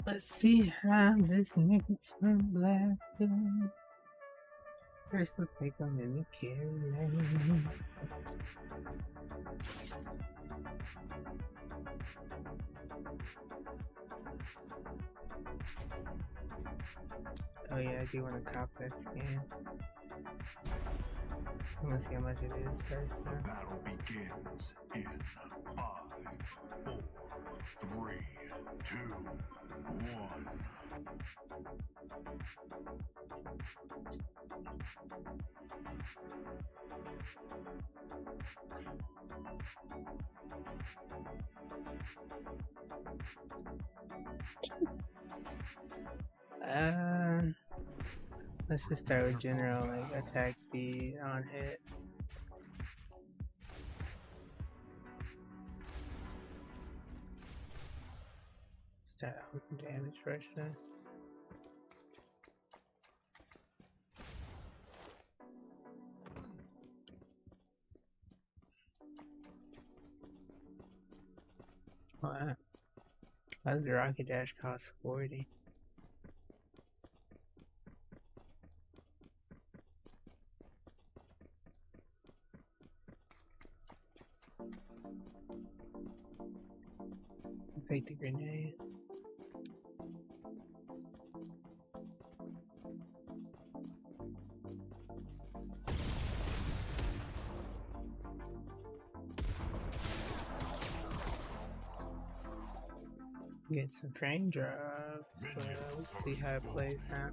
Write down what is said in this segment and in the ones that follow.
Let's see how this nigga's been blasting. First, let's take him in the carry. Oh yeah, I do want to cop that skin. I'm gonna see how much it is first. The battle begins in 5, 4, 3, 2, 1. Let's just start with general, like attack speed on hit. Start with some damage first then. Why does the rocket dash cost 40? Take the grenade. Get some frame drops, but let's see how it plays out.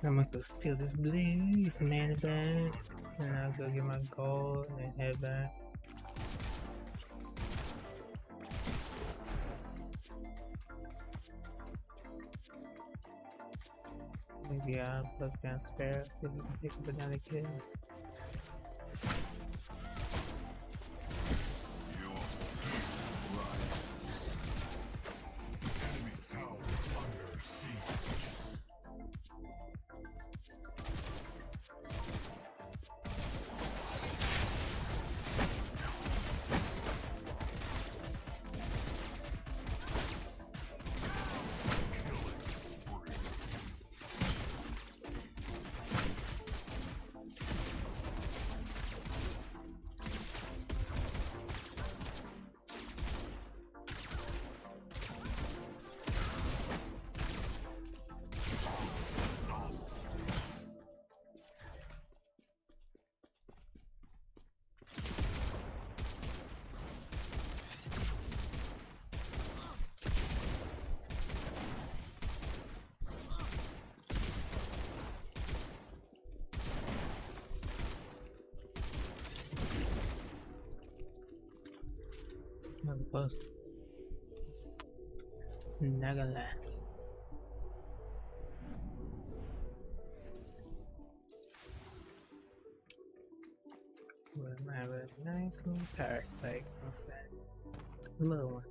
I'm gonna go steal this blue, get some mana back, and I'll go get my gold and head back. Maybe I'll look down spare if we can pick up another kill. I'm close. Not gonna lie. We'll have a nice little power spike off that little one.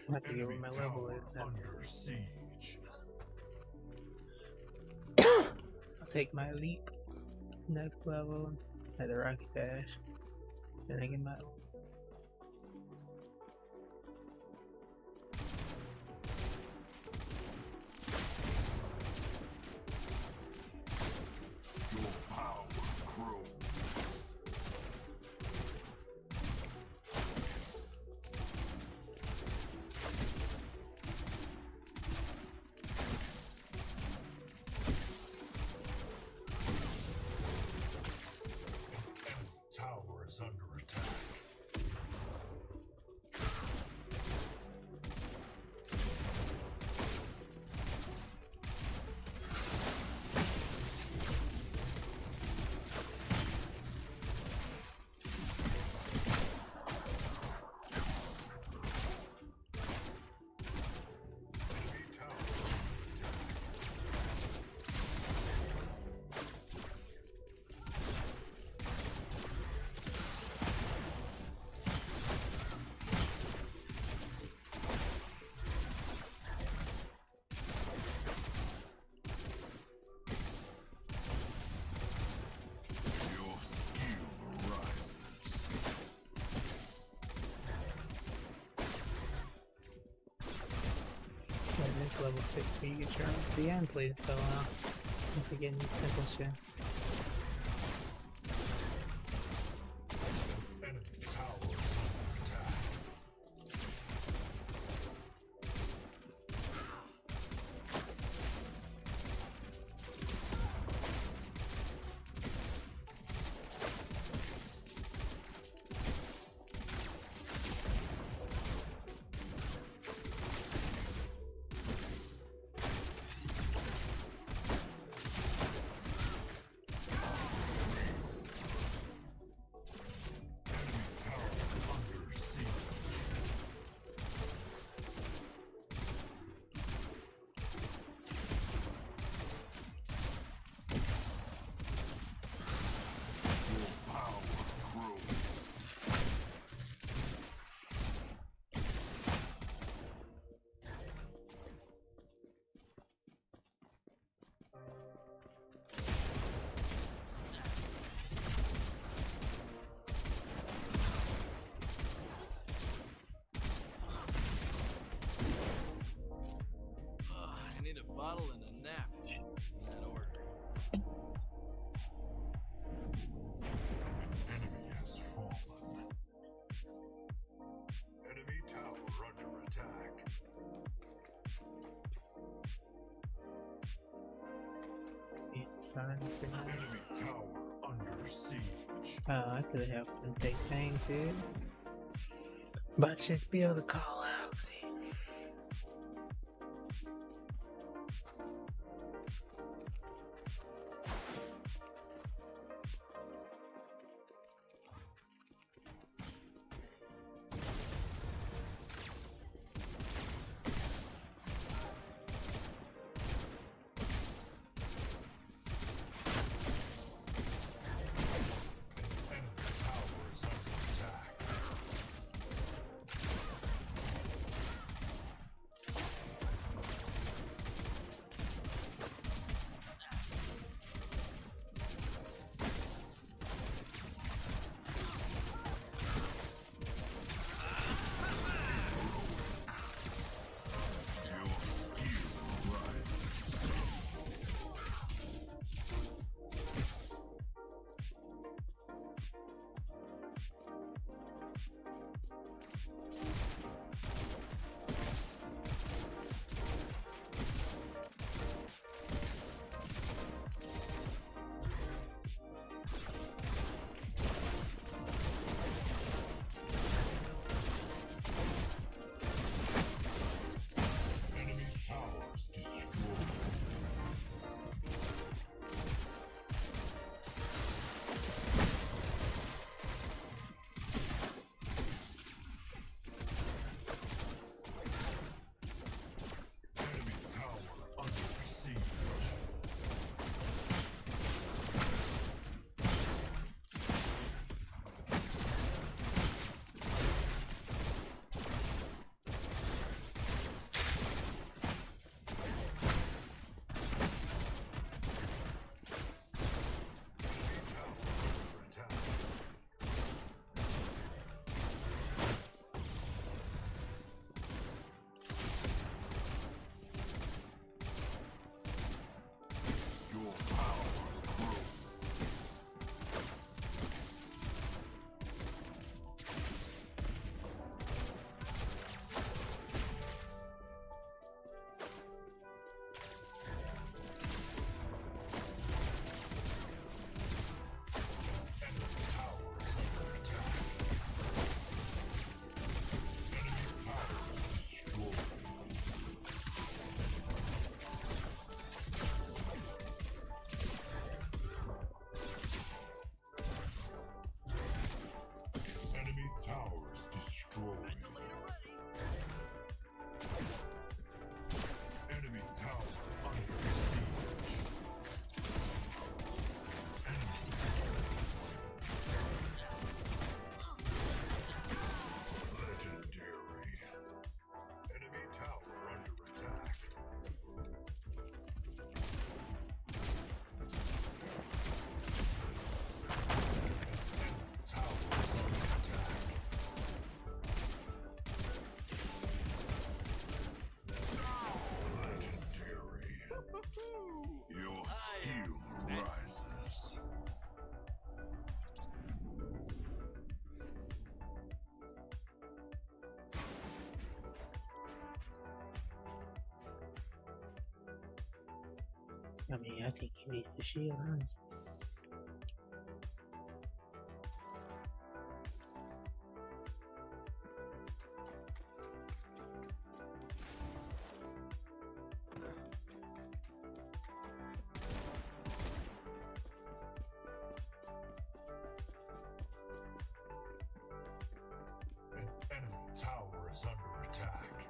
I have to get what my level is. Under siege. I'll take my leap. Next level at the rocket dash. Then I get my Your power grows. Tower is under attack. it's level 6 for you get your own. See, I haven't played it so well. I'm forgetting simple shit. Enemy tower under attack. I need a bottle and a nap. In that order. An enemy has fallen. Enemy tower under attack. It's fine for now. Enemy tower under siege. Oh, I could have helped him take things, dude. But I should be able to call out. See. Enemy tower is under attack. Your I am skill ready. rises. I mean, I think he needs the shield, honestly. An enemy tower is under attack.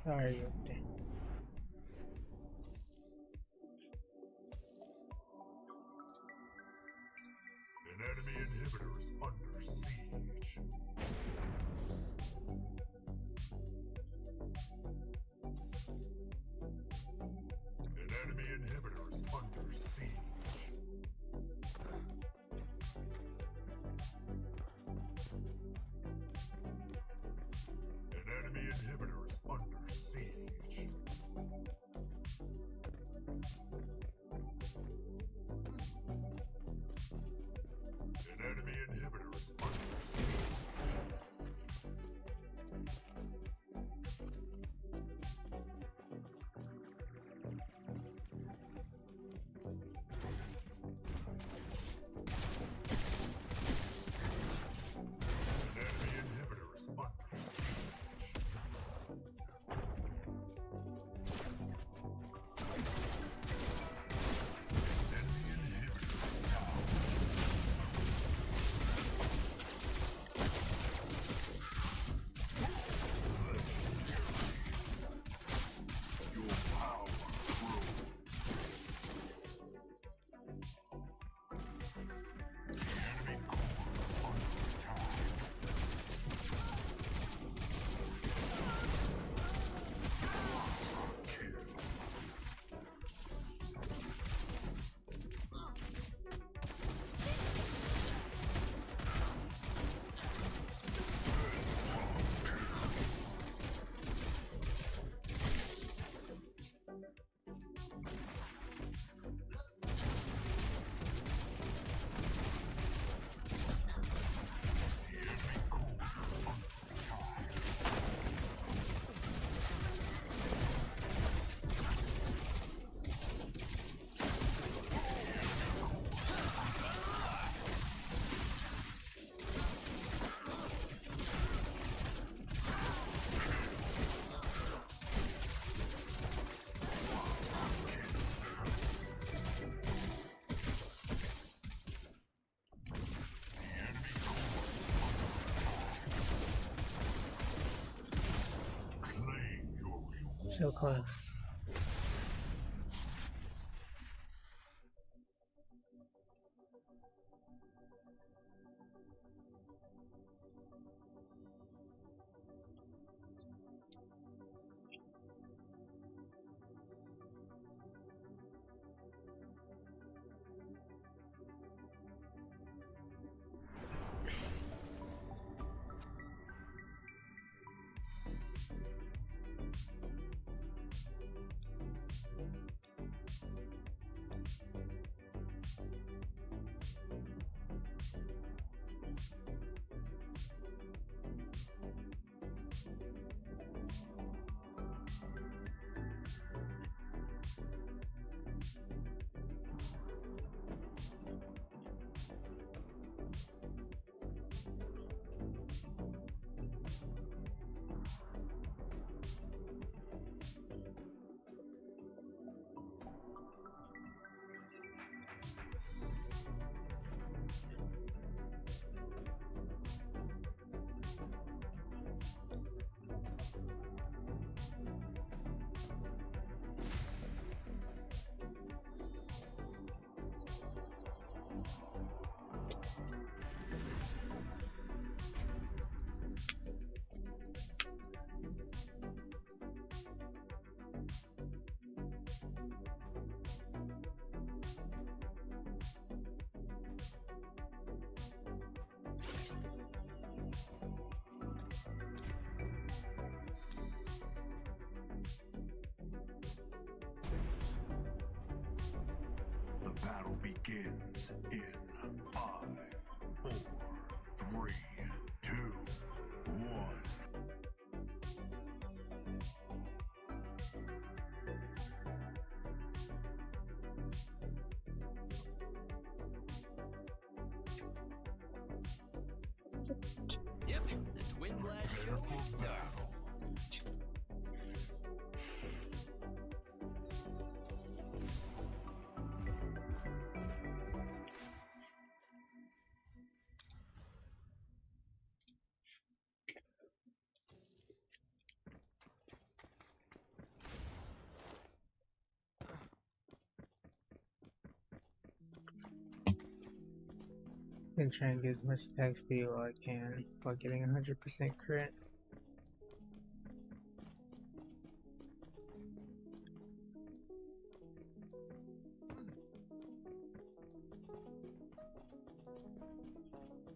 Ayute. An enemy inhibitor is under siege. An enemy inhibitor is under siege. An enemy inhibitor is under siege. An enemy inhibitor is under siege. An enemy inhibitor is under siege. Enemy inhibitor down. Your power grows. The enemy core is under attack. Kill. The enemy core is under attack. Claim your reward. So close. The battle begins in 5, 4, 3, 2, 1. Yep, the Twinblast Prepare show for is started. battle. And try and get as much attack speed while I can while getting 100% crit.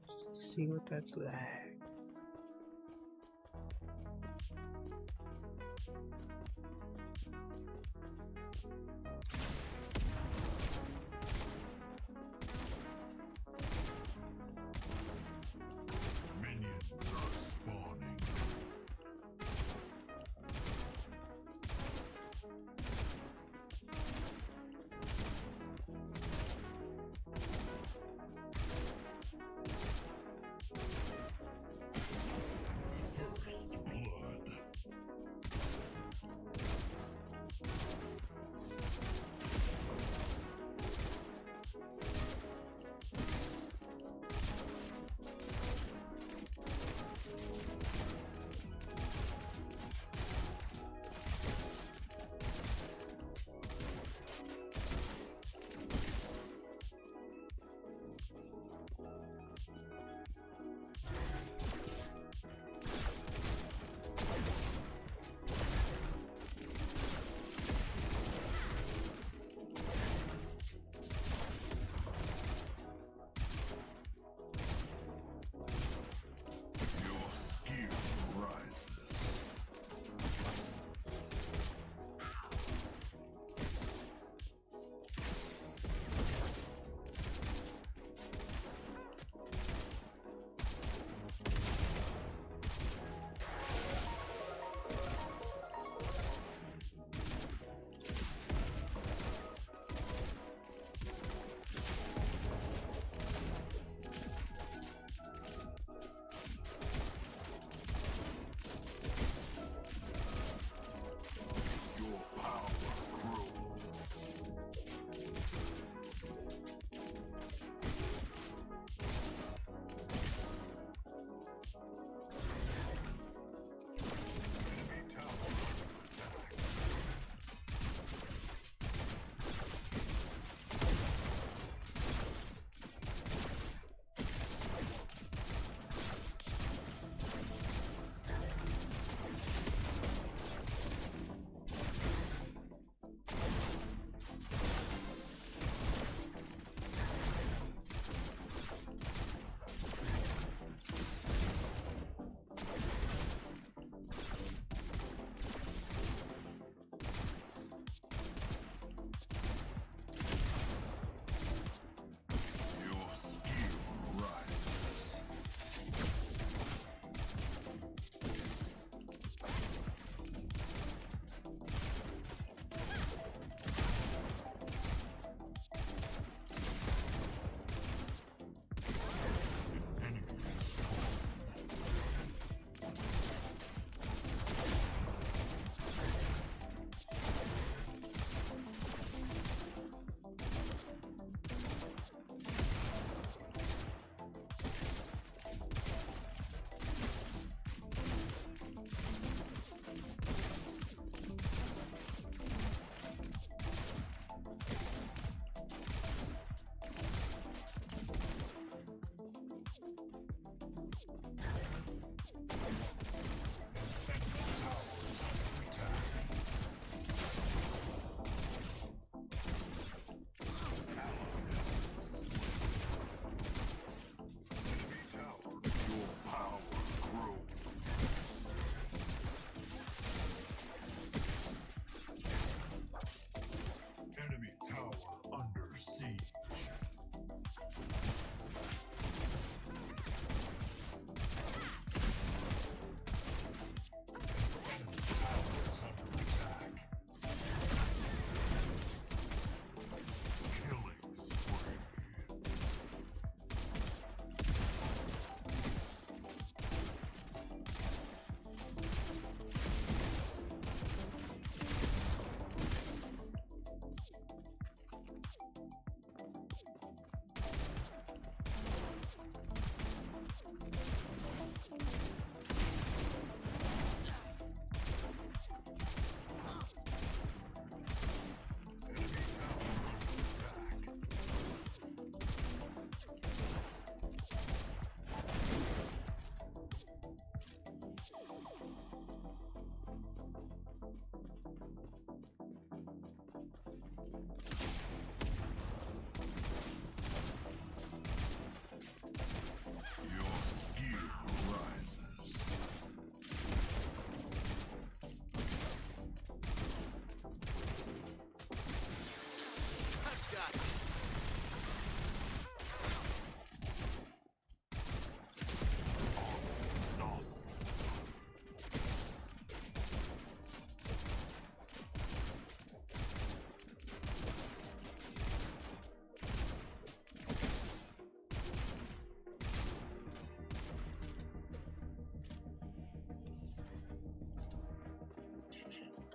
Just to see what that's like. Minions are spawning. First blood.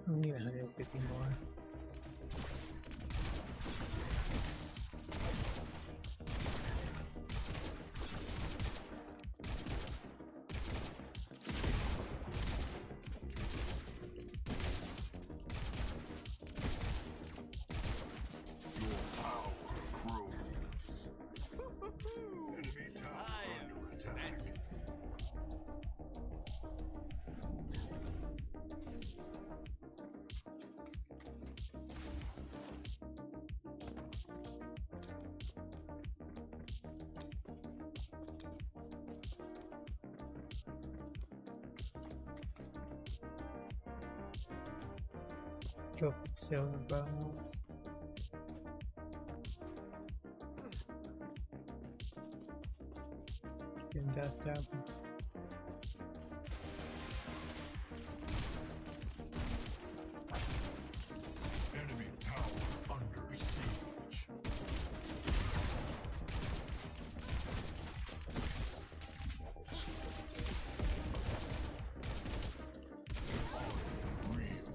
I need 150 more. Your power grows. Enemy tower I under am attack. set. Go for silver bones. Getting dust up. Enemy tower under siege. Unreal.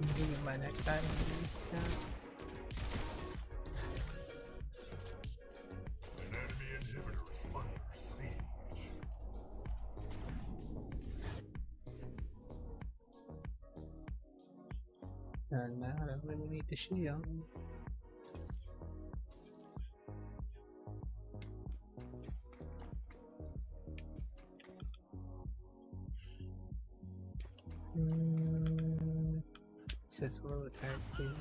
Maybe my next time. An enemy inhibitor is under siege. And now I don't really need the shield. Says we'll attack too.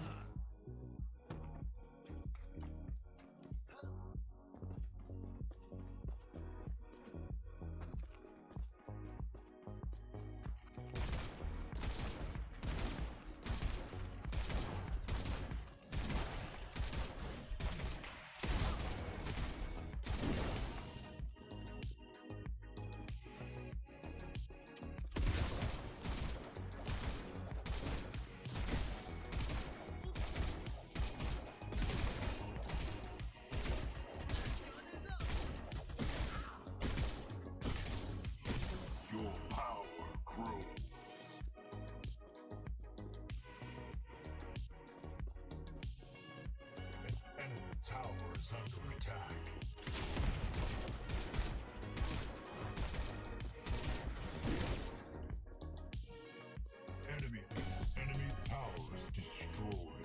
Your power grows. An enemy tower is under attack. Enemy towers destroyed.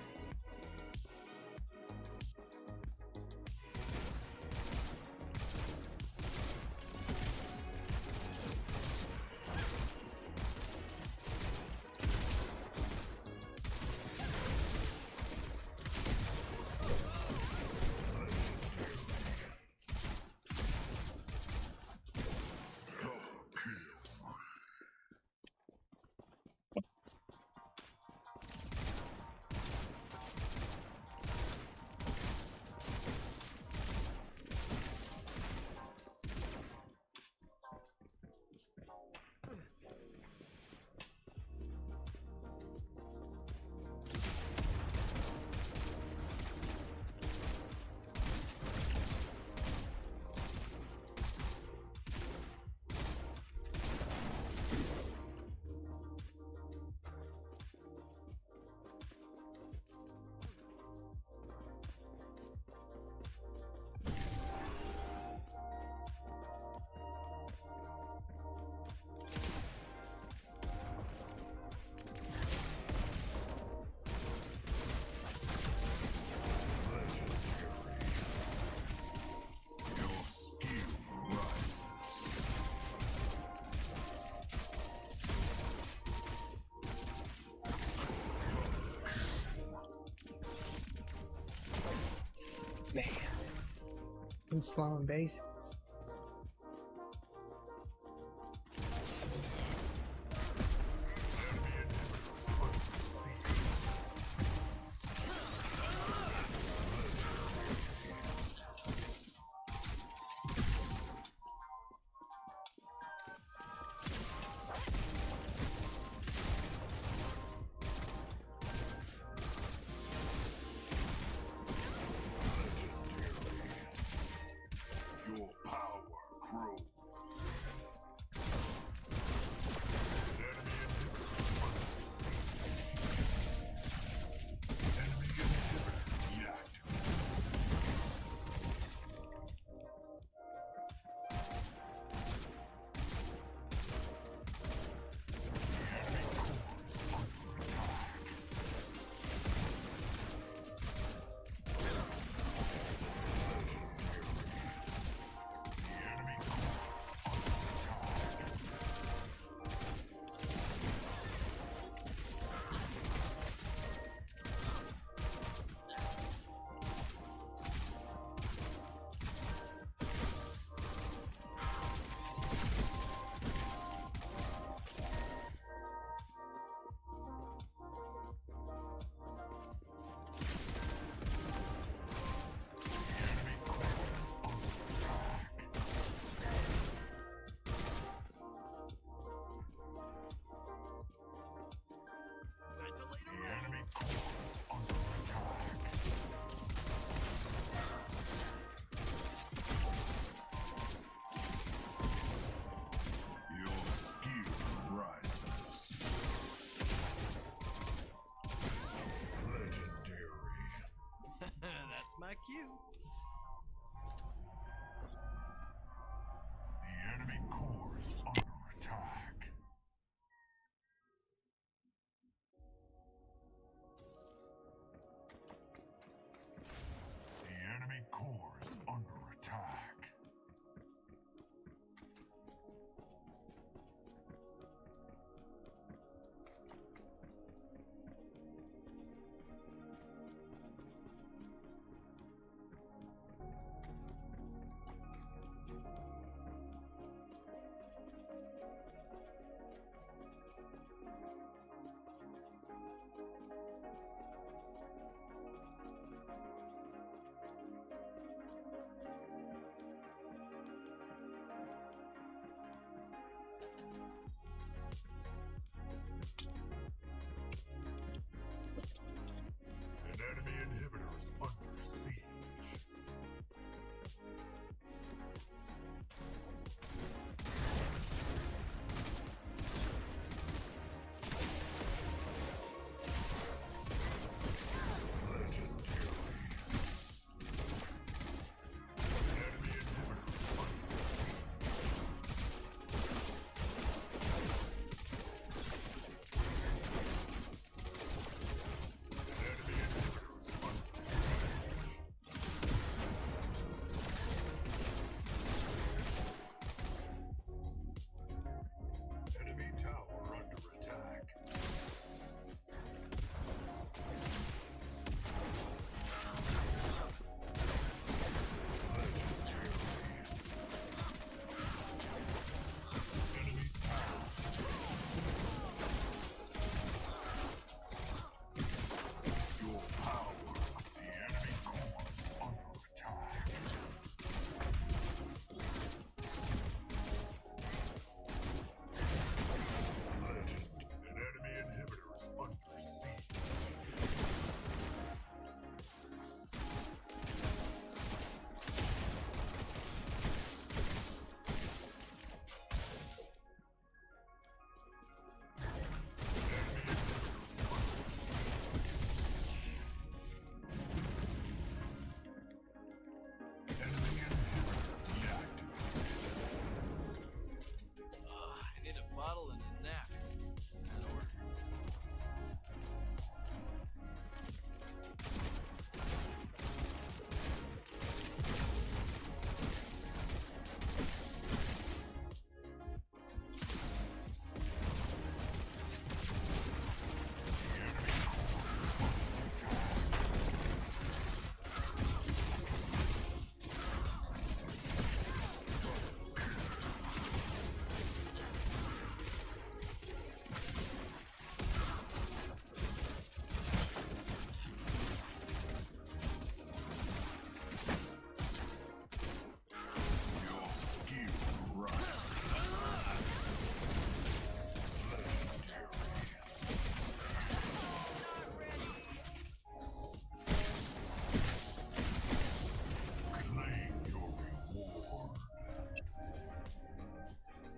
Man, I'm slowing basics. Your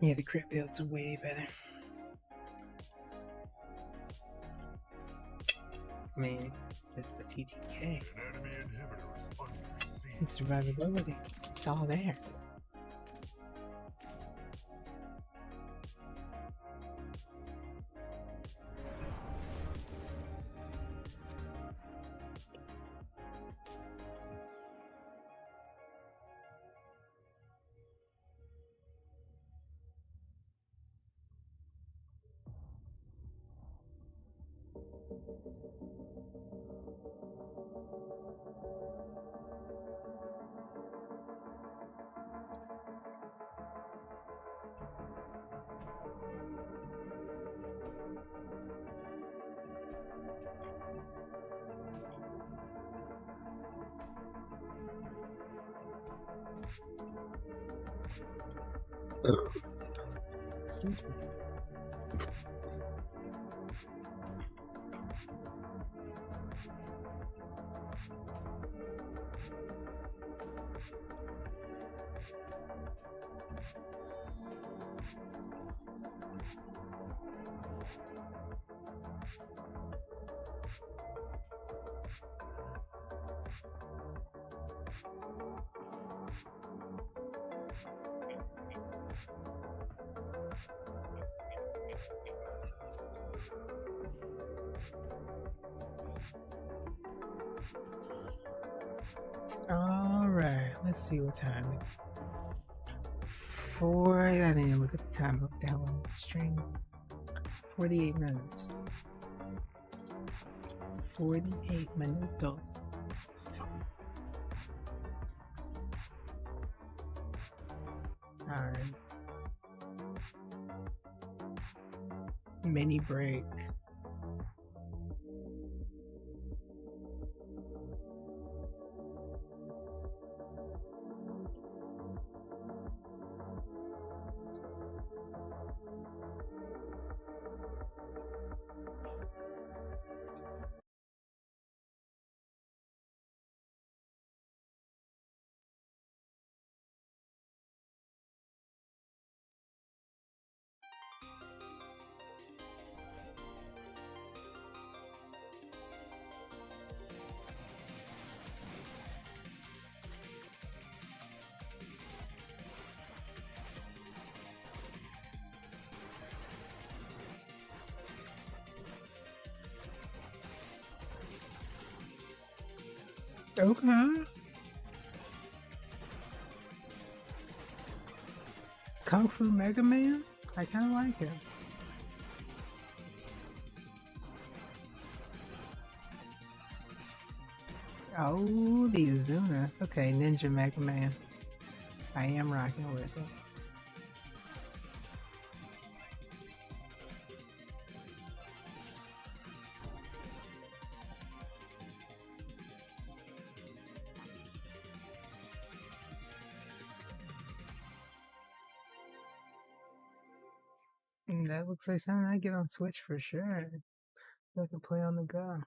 Yeah, the crit builds are way better. I mean, it's the TTK. An enemy inhibitor is under siege. It's survivability. It's all there. Excuse me. Alright, let's see what time it is. I didn't even look at the time of that one stream. 48 minutes. 48 minutos. Alright. Mini break. Okay. Kung Fu Mega Man? I kind of like it. Oh, the Azuna. Okay, Ninja Mega Man. I am rocking with it. That looks like something I get on Switch for sure. I can play on the go.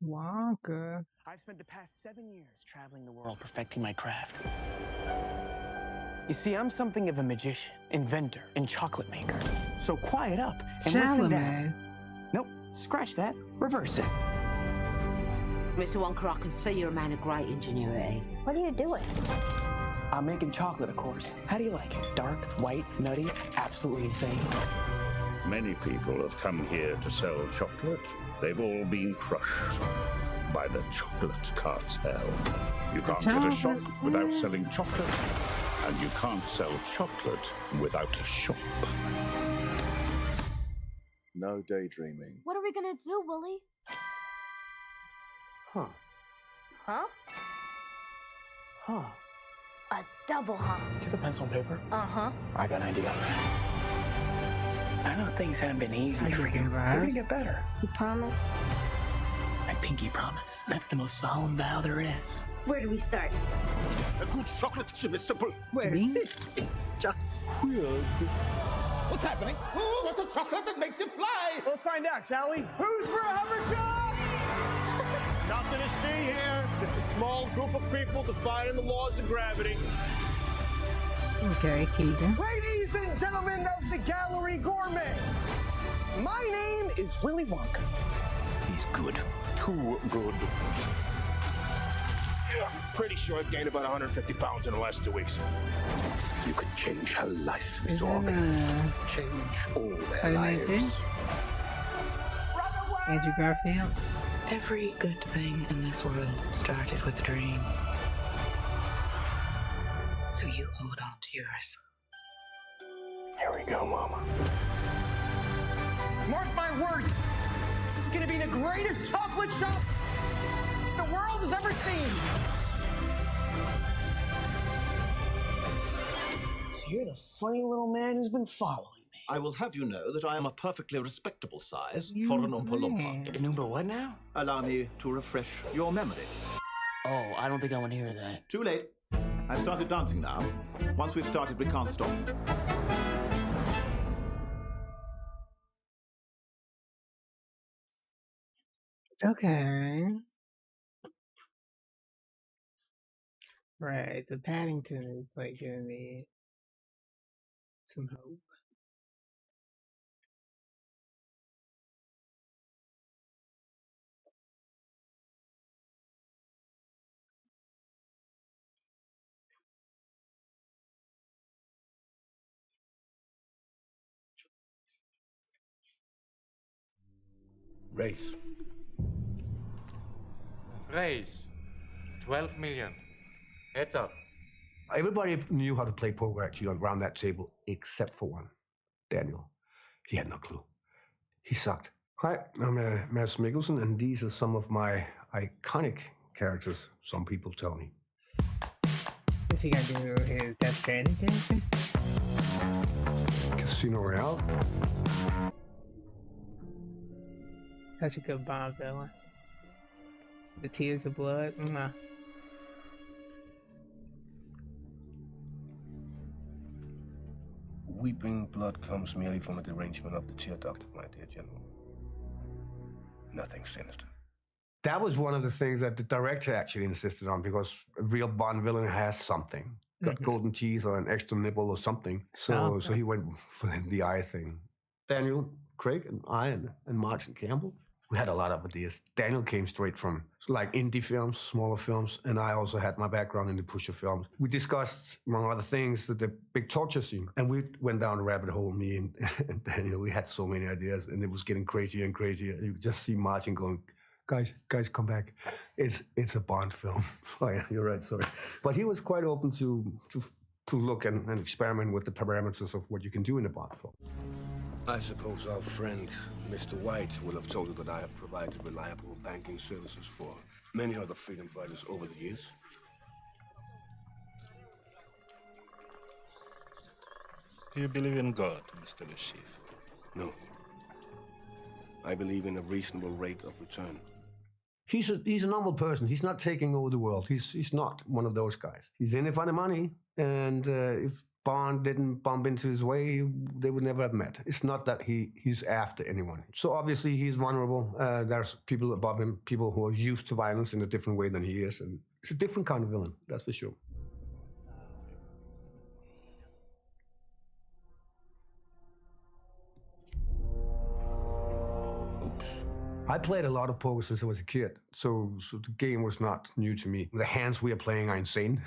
Wonka. I've spent the past 7 years traveling the world perfecting my craft. You see, I'm something of a magician, inventor, and chocolate maker. So quiet up and listen down. Nope, scratch that. Reverse it. Mr. Wonka, I can see you're a man of great ingenuity. What are you doing? I'm making chocolate, of course. How do you like it? Dark, white, nutty, absolutely insane. Many people have come here to sell chocolate. They've all been crushed by the chocolate cartel. You can't get a shop without selling chocolate, and you can't sell chocolate without a shop. No daydreaming. What are we gonna do, Willie? Huh. Huh? Huh. A double huh? Do you have a pencil and paper? Uh-huh. I got an idea. I know things haven't been easy for you. They're gonna get better. You promise? I pinky promise. That's the most solemn vow there is. Where do we start? A good chocolate chip is simple. Where's this? It's just weird. What's happening? Who wants a chocolate that makes it fly? Let's find out, shall we? Who's for a Hummerjock? Nothing to see here. Just a small group of people defying the laws of gravity. Okay, Keegan. Ladies and gentlemen of the Gallery Gourmet, my name is Willy Wonka. He's good. Too good. Pretty sure I've gained about 150 pounds in the last 2 weeks. You could change her life, Miss Organ. Change all their lives. Andrew Garfield. Every good thing in this world started with a dream. So you hold on to yours. Here we go, Mama. Mark my words, this is gonna be the greatest chocolate shop the world has ever seen. So you're the funny little man who's been following me. I will have you know that I am a perfectly respectable size for an Oompa Loompa. An Oompa what now? Allow me to refresh your memory. Oh, I don't think I want to hear that. Too late. I've started dancing now. Once we've started, we can't stop. Okay. Right, the Paddington is like giving me some hope. Race. Raise 12 million. Heads up. Everybody knew how to play poker actually around that table, except for one, Daniel. He had no clue. He sucked. Hi, I'm Mads Mikkelsen, and these are some of my iconic characters, some people tell me. Is he gonna do his Death Stranding character? Casino Royale. Such a good Bond villain. The Tears of Blood. Mwah. Weeping blood comes merely from a derangement of the tear duct, my dear General. Nothing sinister. That was one of the things that the director actually insisted on, because a real Bond villain has something. Got golden teeth or an extra nipple or something. So he went for the eye thing. Daniel Craig and I and Martin Campbell, we had a lot of ideas. Daniel came straight from like indie films, smaller films, and I also had my background in the Pusher films. We discussed, among other things, the big torture scene, and we went down a rabbit hole, me and Daniel. We had so many ideas, and it was getting crazier and crazier. You could just see Martin going, guys, come back. It's a Bond film. Oh yeah, you're right, sorry. But he was quite open to look and experiment with the parameters of what you can do in a Bond film. I suppose our friend, Mr. White, will have told you that I have provided reliable banking services for many other freedom fighters over the years. Do you believe in God, Mr. Le Chief? No. I believe in a reasonable rate of return. He's a normal person. He's not taking over the world. He's not one of those guys. He's in it for the money, and if Bond didn't bump into his way, they would never have met. It's not that he's after anyone. So obviously he's vulnerable. There's people above him, people who are used to violence in a different way than he is, and it's a different kind of villain, that's for sure. I played a lot of poker since I was a kid, so the game was not new to me. The hands we are playing are insane,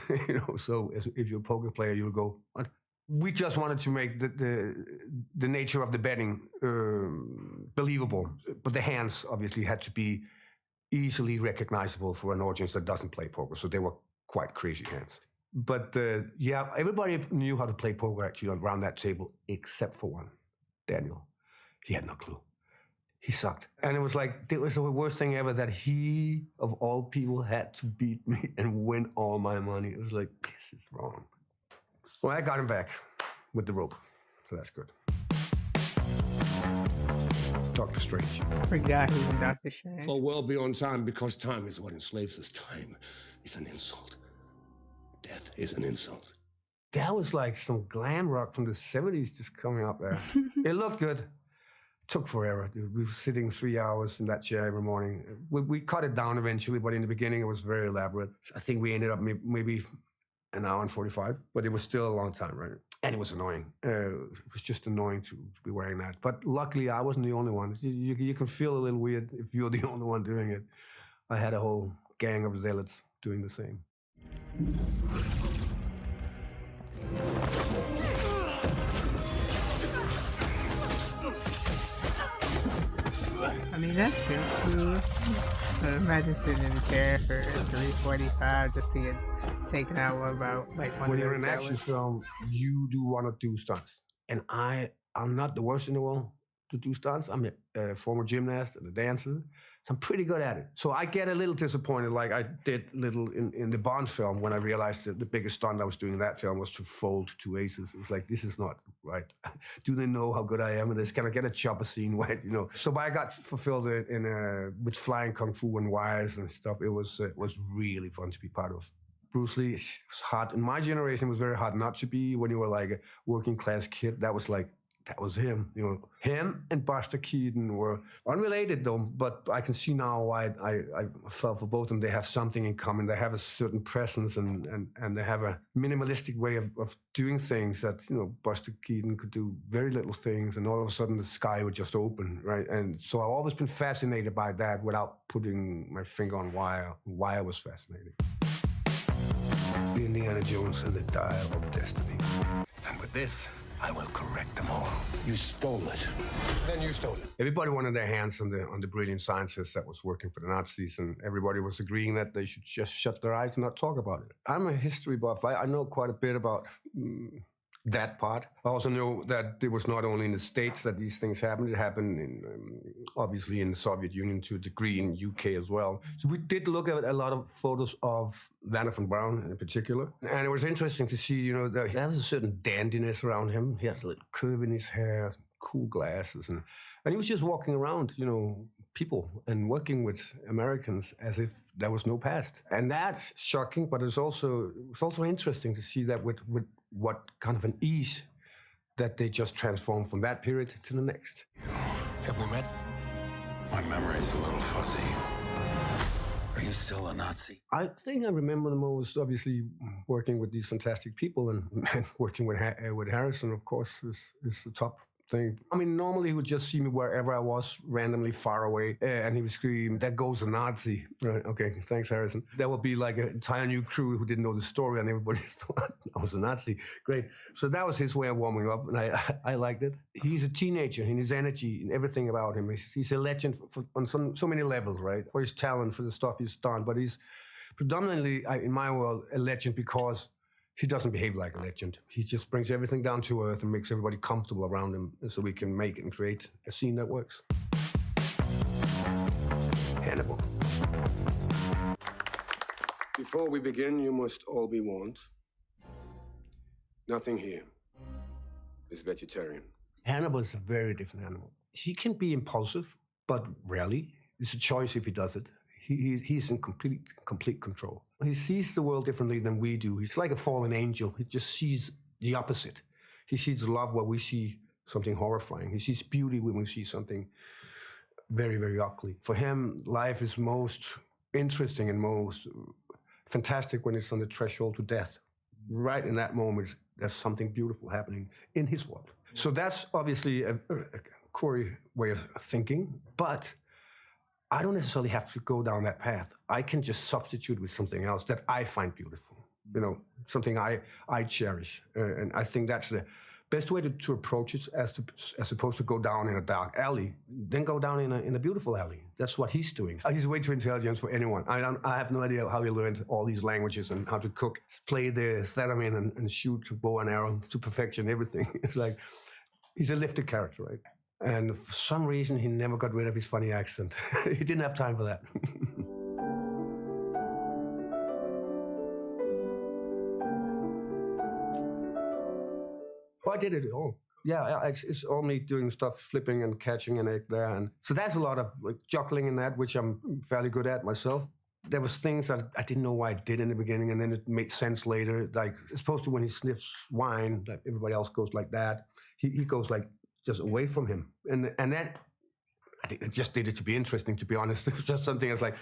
so if you're a poker player, you'll go, what? We just wanted to make the nature of the betting believable, but the hands obviously had to be easily recognizable for an audience that doesn't play poker, so they were quite crazy hands. But yeah, everybody knew how to play poker actually around that table, except for one, Daniel. He had no clue. He sucked. And it was like, it was the worst thing ever that he, of all people, had to beat me and win all my money. It was like, this is wrong. Well, I got him back with the rope, so that's good. Doctor Strange. Forgot he was in Doctor Strange. For well beyond time, because time is what enslaves us. Time is an insult. Death is an insult. That was like some glam rock from the 70s just coming up there. It looked good. Took forever, dude. We were sitting 3 hours in that chair every morning. We cut it down eventually, but in the beginning it was very elaborate. I think we ended up maybe an hour and 45, but it was still a long time, right? And it was annoying. It was just annoying to be wearing that. But luckily, I wasn't the only one. You can feel a little weird if you're the only one doing it. I had a whole gang of zealots doing the same. I mean, that's still cool. Imagine sitting in the chair for 3:45 just to get taken out about like one. When you're in an action film, you do want to do stunts, and I'm not the worst in the world to do stunts. I'm a former gymnast and a dancer, so I'm pretty good at it. So I get a little disappointed, like I did little in the Bond film when I realized that the biggest stunt I was doing in that film was to fold 2 aces. It was like, this is not right. Do they know how good I am in this? Can I get a chopper scene where, you know? So I got fulfilled with flying kung fu and wires and stuff. It was really fun to be part of. Bruce Lee was hard. In my generation, it was very hard not to be. When you were like a working class kid, that was him, you know. Him and Buster Keaton were unrelated though, but I can see now why I fell for both of them. They have something in common. They have a certain presence and they have a minimalistic way of doing things that, you know, Buster Keaton could do very little things and all of a sudden the sky would just open, right? And so I've always been fascinated by that without putting my finger on why I was fascinated. Indiana Jones and the Dial of Destiny. And with this, I will correct them all. You stole it. Then you stole it. Everybody wanted their hands on the brilliant scientist that was working for the Nazis, and everybody was agreeing that they should just shut their eyes and not talk about it. I'm a history buff. I know quite a bit about that part. I also know that it was not only in the States that these things happened. It happened obviously in the Soviet Union to a degree, in UK as well. So we did look at a lot of photos of Werner von Braun in particular. And it was interesting to see, you know, that there was a certain dandiness around him. He had a little curve in his hair, cool glasses. And he was just walking around, you know, people and working with Americans as if there was no past. And that's shocking, but it's also interesting to see that with what kind of an ease that they just transformed from that period to the next. Have we met? My memory's a little fuzzy. Are you still a Nazi? I think I remember the most, obviously, working with these fantastic people and working with Harrison, of course, is the top thing. I mean, normally he would just see me wherever I was, randomly far away, and he would scream, "There goes a Nazi." Right, okay, thanks, Harrison. There would be like an entire new crew who didn't know the story, and everybody thought I was a Nazi. Great. So that was his way of warming up, and I liked it. He's a teenager in his energy and everything about him. He's a legend on so many levels, right? For his talent, for the stuff he's done, but he's predominantly, in my world, a legend because he doesn't behave like a legend. He just brings everything down to earth and makes everybody comfortable around him so we can make and create a scene that works. Hannibal. Before we begin, you must all be warned. Nothing here is vegetarian. Hannibal is a very different animal. He can be impulsive, but rarely. It's a choice if he does it. He's in complete control. He sees the world differently than we do. He's like a fallen angel. He just sees the opposite. He sees love where we see something horrifying. He sees beauty when we see something very, very ugly. For him, life is most interesting and most fantastic when it's on the threshold to death. Right in that moment, there's something beautiful happening in his world. So that's obviously a Corey way of thinking, but I don't necessarily have to go down that path. I can just substitute with something else that I find beautiful, you know, something I cherish. And I think that's the best way to approach it, as opposed to go down in a dark alley, then go down in a beautiful alley. That's what he's doing. He's way too intelligent for anyone. I have no idea how he learned all these languages and how to cook, play the theremin and shoot bow and arrow to perfection, everything. It's like, he's a lifted character, right? And for some reason, he never got rid of his funny accent. He didn't have time for that. Oh, I did it at home. Yeah, it's only doing stuff, flipping and catching an egg there. And so there's a lot of like, juggling in that, which I'm fairly good at myself. There was things that I didn't know why I did in the beginning, and then it made sense later. Like, as opposed to when he sniffs wine, that everybody else goes like that. He goes like just away from him. And that, I just did it to be interesting, to be honest. It was just something that's like,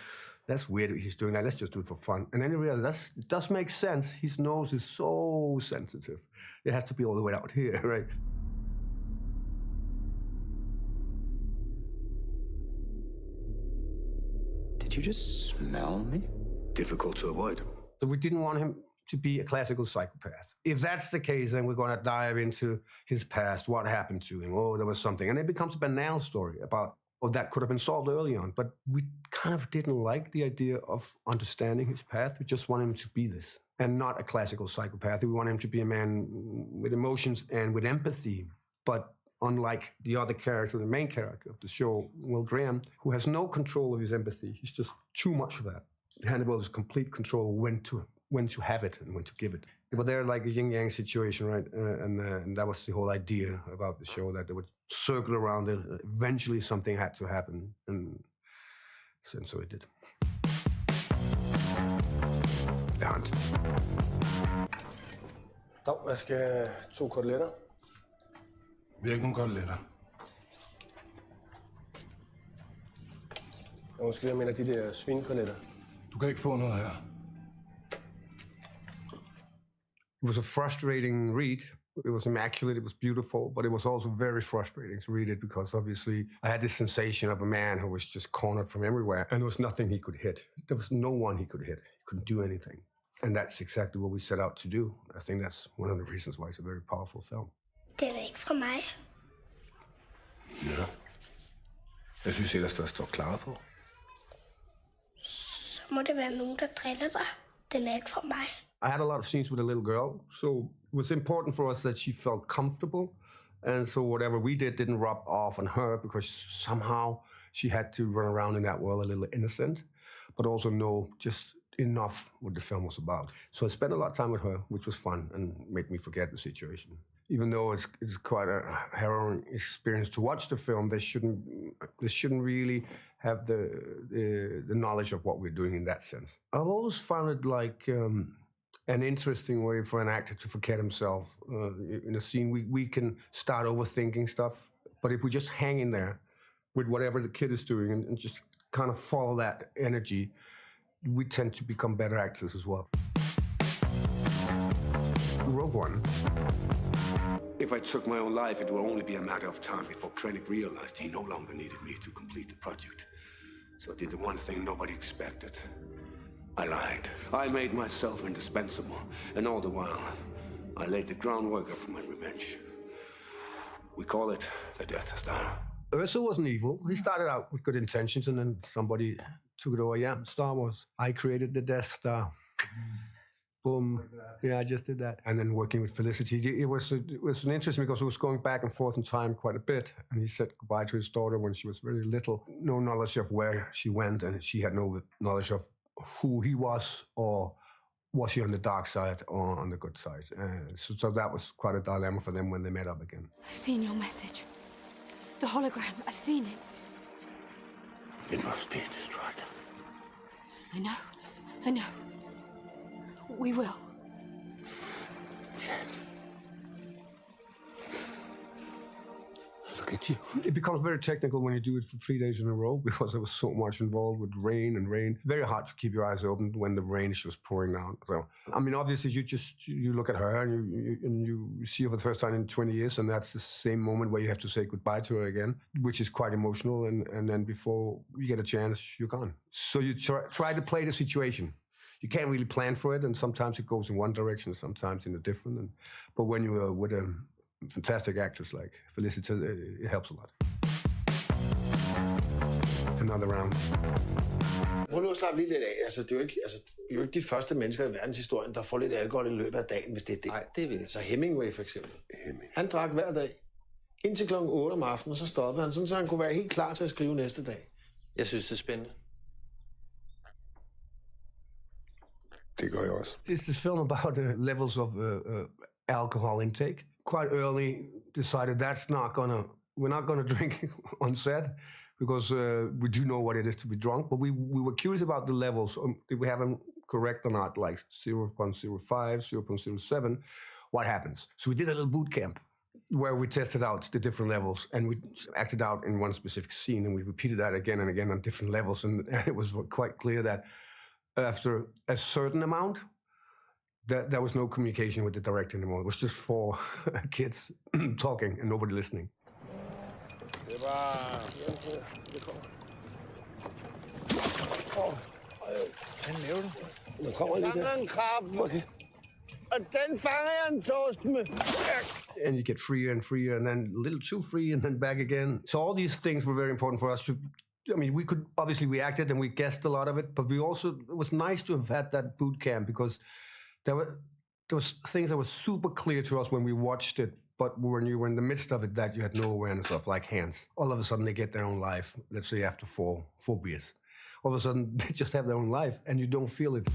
that's weird he's doing that. Let's just do it for fun. And then you realize it does make sense. His nose is so sensitive. It has to be all the way out here, right? Did you just smell me? Difficult to avoid. So we didn't want him to be a classical psychopath. If that's the case, then we're going to dive into his past, what happened to him. Oh, there was something. And it becomes a banal story about, oh, that could have been solved early on. But we kind of didn't like the idea of understanding his past. We just want him to be this and not a classical psychopath. We want him to be a man with emotions and with empathy, but unlike the other character, the main character of the show, Will Graham, who has no control of his empathy. He's just too much of that. Hannibal has complete control when to have it and when to give it. But they're like a yin-yang situation, right? And that was the whole idea about the show, that they would circle around it. Eventually something had to happen, and so it did. Bernd. Dog, jeg skal 2 koteletter. Vi har ikke nogen koteletter. Undskyld, jeg mener de der svinekoteletter. Du kan ikke få noget her. It was a frustrating read. It was immaculate, it was beautiful, but it was also very frustrating to read it because obviously I had this sensation of a man who was just cornered from everywhere and there was nothing he could hit. There was no one he could hit. He couldn't do anything. And that's exactly what we set out to do. I think that's one of the reasons why it's a very powerful film. Den er ikke fra mig. Ja. Jeg synes ellers, der står klaret på. Så må det være nogen, der driller dig. Den er ikke fra mig. I had a lot of scenes with a little girl, so it was important for us that she felt comfortable. And so whatever we did didn't rub off on her because somehow she had to run around in that world a little innocent, but also know just enough what the film was about. So I spent a lot of time with her, which was fun and made me forget the situation. Even though it's quite a harrowing experience to watch the film, they shouldn't really have the knowledge of what we're doing in that sense. I've always found it like an interesting way for an actor to forget himself. In a scene, we can start overthinking stuff, but if we just hang in there with whatever the kid is doing and just kind of follow that energy, we tend to become better actors as well. Rogue One. If I took my own life, it would only be a matter of time before Krennic realized he no longer needed me to complete the project. So I did the one thing nobody expected. I lied. I made myself indispensable, and all the while, I laid the groundwork for my revenge. We call it the Death Star. Ursa wasn't evil. He started out with good intentions, and then somebody took it over. Yeah, Star Wars. I created the Death Star. Boom. Yeah, I just did that. And then working with Felicity, it was an interesting because it was going back and forth in time quite a bit. And he said goodbye to his daughter when she was very little. No knowledge of where she went, and she had no knowledge of who he was, or was he on the dark side or on the good side. So that was quite a dilemma for them when they met up again. I've seen your message. The hologram, I've seen it. It must be destroyed. I know. We will. Look at you. It becomes very technical when you do it for 3 days in a row because there was so much involved with rain. Very hard to keep your eyes open when the rain is just pouring down. So, I mean, obviously, you look at her and you see her for the first time in 20 years, and that's the same moment where you have to say goodbye to her again, which is quite emotional. And then before you get a chance, you're gone. So you try to play the situation. You can't really plan for it, and sometimes it goes in one direction, sometimes in a different. But when you're with a fantastic actress like Felicity, it helps a lot. Another round. Prøv nu at slappe lige lidt af. Det er jo ikke de første mennesker i verdenshistorien, der får lidt alkohol i løbet af dagen, hvis det er det. Nej, det er vi. Så Hemingway for eksempel. Han drak hver dag. Indtil kl. 8 om aftenen, og så stoppede han, sådan, så han kunne være helt klar til at skrive næste dag. Jeg synes, det er spændende. Det gør jeg også. It's a film about levels of alcohol intake. Quite early, decided we're not gonna drink on set because we do know what it is to be drunk. But we were curious about the levels. Did we have them correct or not? Like 0.05, 0.07. What happens? So we did a little boot camp where we tested out the different levels, and we acted out in one specific scene, and we repeated that again and again on different levels, and it was quite clear that after a certain amount, that there was no communication with the director anymore. It was just 4 kids talking and nobody listening. Det var... Det kommer. Hvad laver du? Der kommer lige der. En krabbe. Okay. Og den fanger jeg en torsk med. And you get freer and freer, and then a little too free, and then back again. So all these things were very important for us to. I mean, we could obviously react and we guessed a lot of it, but we also, it was nice to have had that boot camp because there was things that were super clear to us when we watched it, but when you were in the midst of it, that you had no awareness of, like hands. All of a sudden they get their own life, let's say after four beers. All of a sudden they just have their own life and you don't feel it.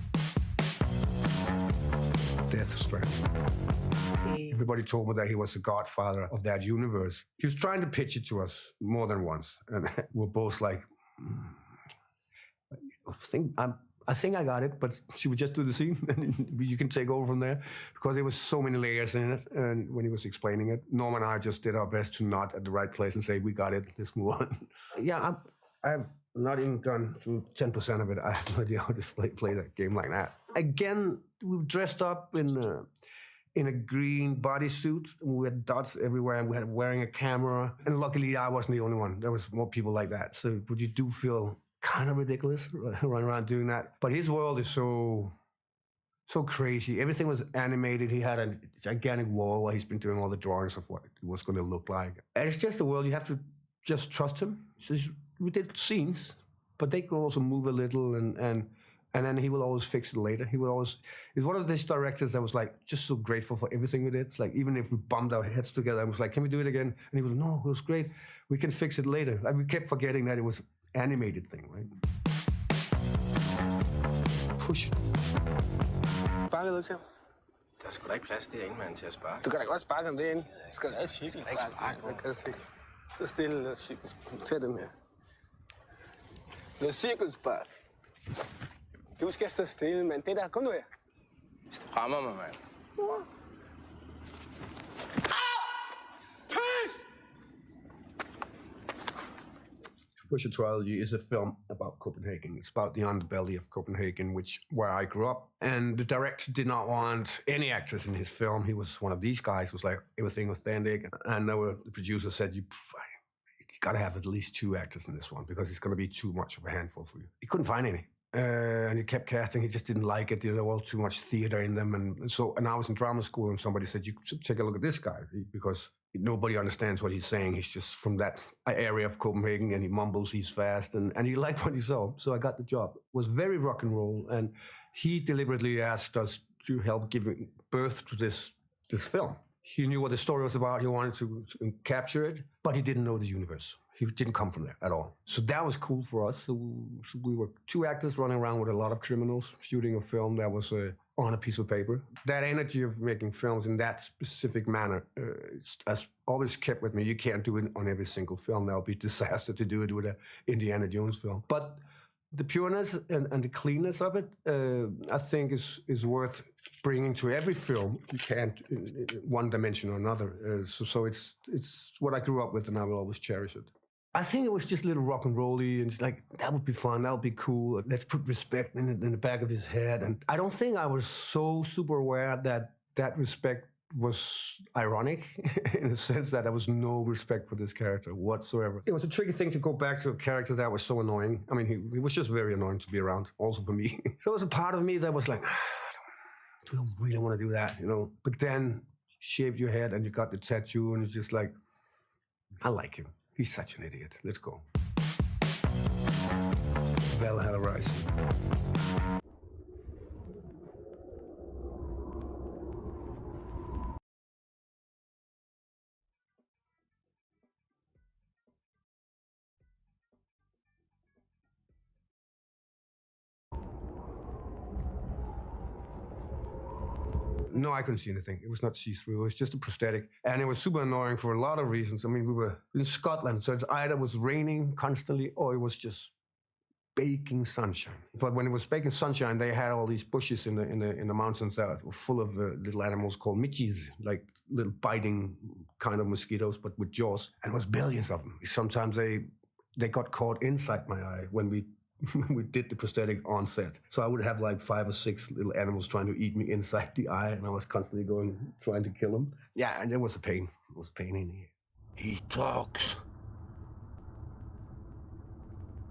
Death Stranding. Everybody told me that he was the godfather of that universe. He was trying to pitch it to us more than once, and we're both like, I think I got it, but should we just do the scene and you can take over from there? Because there was so many layers in it, and when he was explaining it, Norm and I just did our best to nod at the right place and say, we got it, let's move on. Yeah, I've not even gone through 10% of it. I have no idea how to play that game like that. Again, we were dressed up in a green bodysuit, and we had dots everywhere, and we had wearing a camera. And luckily, I wasn't the only one. There was more people like that. So, but you do feel kind of ridiculous running around doing that. But his world is so crazy. Everything was animated. He had a gigantic wall where he's been doing all the drawings of what it was going to look like. And it's just a world you have to just trust him. So we did scenes, but they could also move a little, and then he will always fix it later. He will always. He's one of these directors that was like just so grateful for everything we did. It's like even if we bumped our heads together, I was like, "Can we do it again?" And he was, "No, it was great. We can fix it later." Like, we kept forgetting that it was animated thing, right? Push it. Sparker du ikke til? Der er sgu da ikke plads, det er ingen mand til at sparke. Du kan da godt sparke om det ind. Skal da ikke sparke? Det kan jeg se. Så stille noget cirkelspark. Tag dem her. Noget cirkelspark. Du skal stå stille, mand. Det der, kom nu her. Hvis du rammer mig, mand. Pusher Trilogy is a film about Copenhagen. It's about the underbelly of Copenhagen, where I grew up. And the director did not want any actors in his film. He was one of these guys, was like everything authentic. And the producer said, you gotta have at least 2 actors in this one because it's gonna be too much of a handful for you. He couldn't find any. And he kept casting. He just didn't like it. There was too much theater in them, and I was in drama school, and somebody said, "You should take a look at this guy because nobody understands what he's saying. He's just from that area of Copenhagen, and he mumbles. He's fast, and he liked what he saw. So I got the job. It was very rock and roll, and he deliberately asked us to help giving birth to this film. He knew what the story was about. He wanted to capture it, but he didn't know the universe. He didn't come from there at all. So that was cool for us. So we were 2 actors running around with a lot of criminals, shooting a film that was on a piece of paper. That energy of making films in that specific manner has always kept with me. You can't do it on every single film. That would be a disaster to do it with an Indiana Jones film. But the pureness and the cleanness of it, I think is worth bringing to every film. You can't in one dimension or another. So it's what I grew up with, and I will always cherish it. I think it was just a little rock and rolly, and it's like, that would be fun, that would be cool. Let's put respect in the back of his head. And I don't think I was so super aware that respect was ironic in the sense that there was no respect for this character whatsoever. It was a tricky thing to go back to a character that was so annoying. I mean, he was just very annoying to be around, also for me. So there was a part of me that was like, I don't really want to do that, you know. But then shaved your head and you got the tattoo, and it's just like, I like him. He's such an idiot. Let's go. Valhalla Rising. No, I couldn't see anything. It was not see-through. It was just a prosthetic. And it was super annoying for a lot of reasons. I mean, we were in Scotland, so it's either was raining constantly or it was just baking sunshine. But when it was baking sunshine, they had all these bushes in the mountains that were full of little animals called midges, like little biting kind of mosquitoes, but with jaws. And there was billions of them. Sometimes they got caught inside my eye when we did the prosthetic on set. So I would have like 5 or 6 little animals trying to eat me inside the eye, and I was constantly trying to kill them. Yeah, and it was a pain. It was a pain in here. He talks.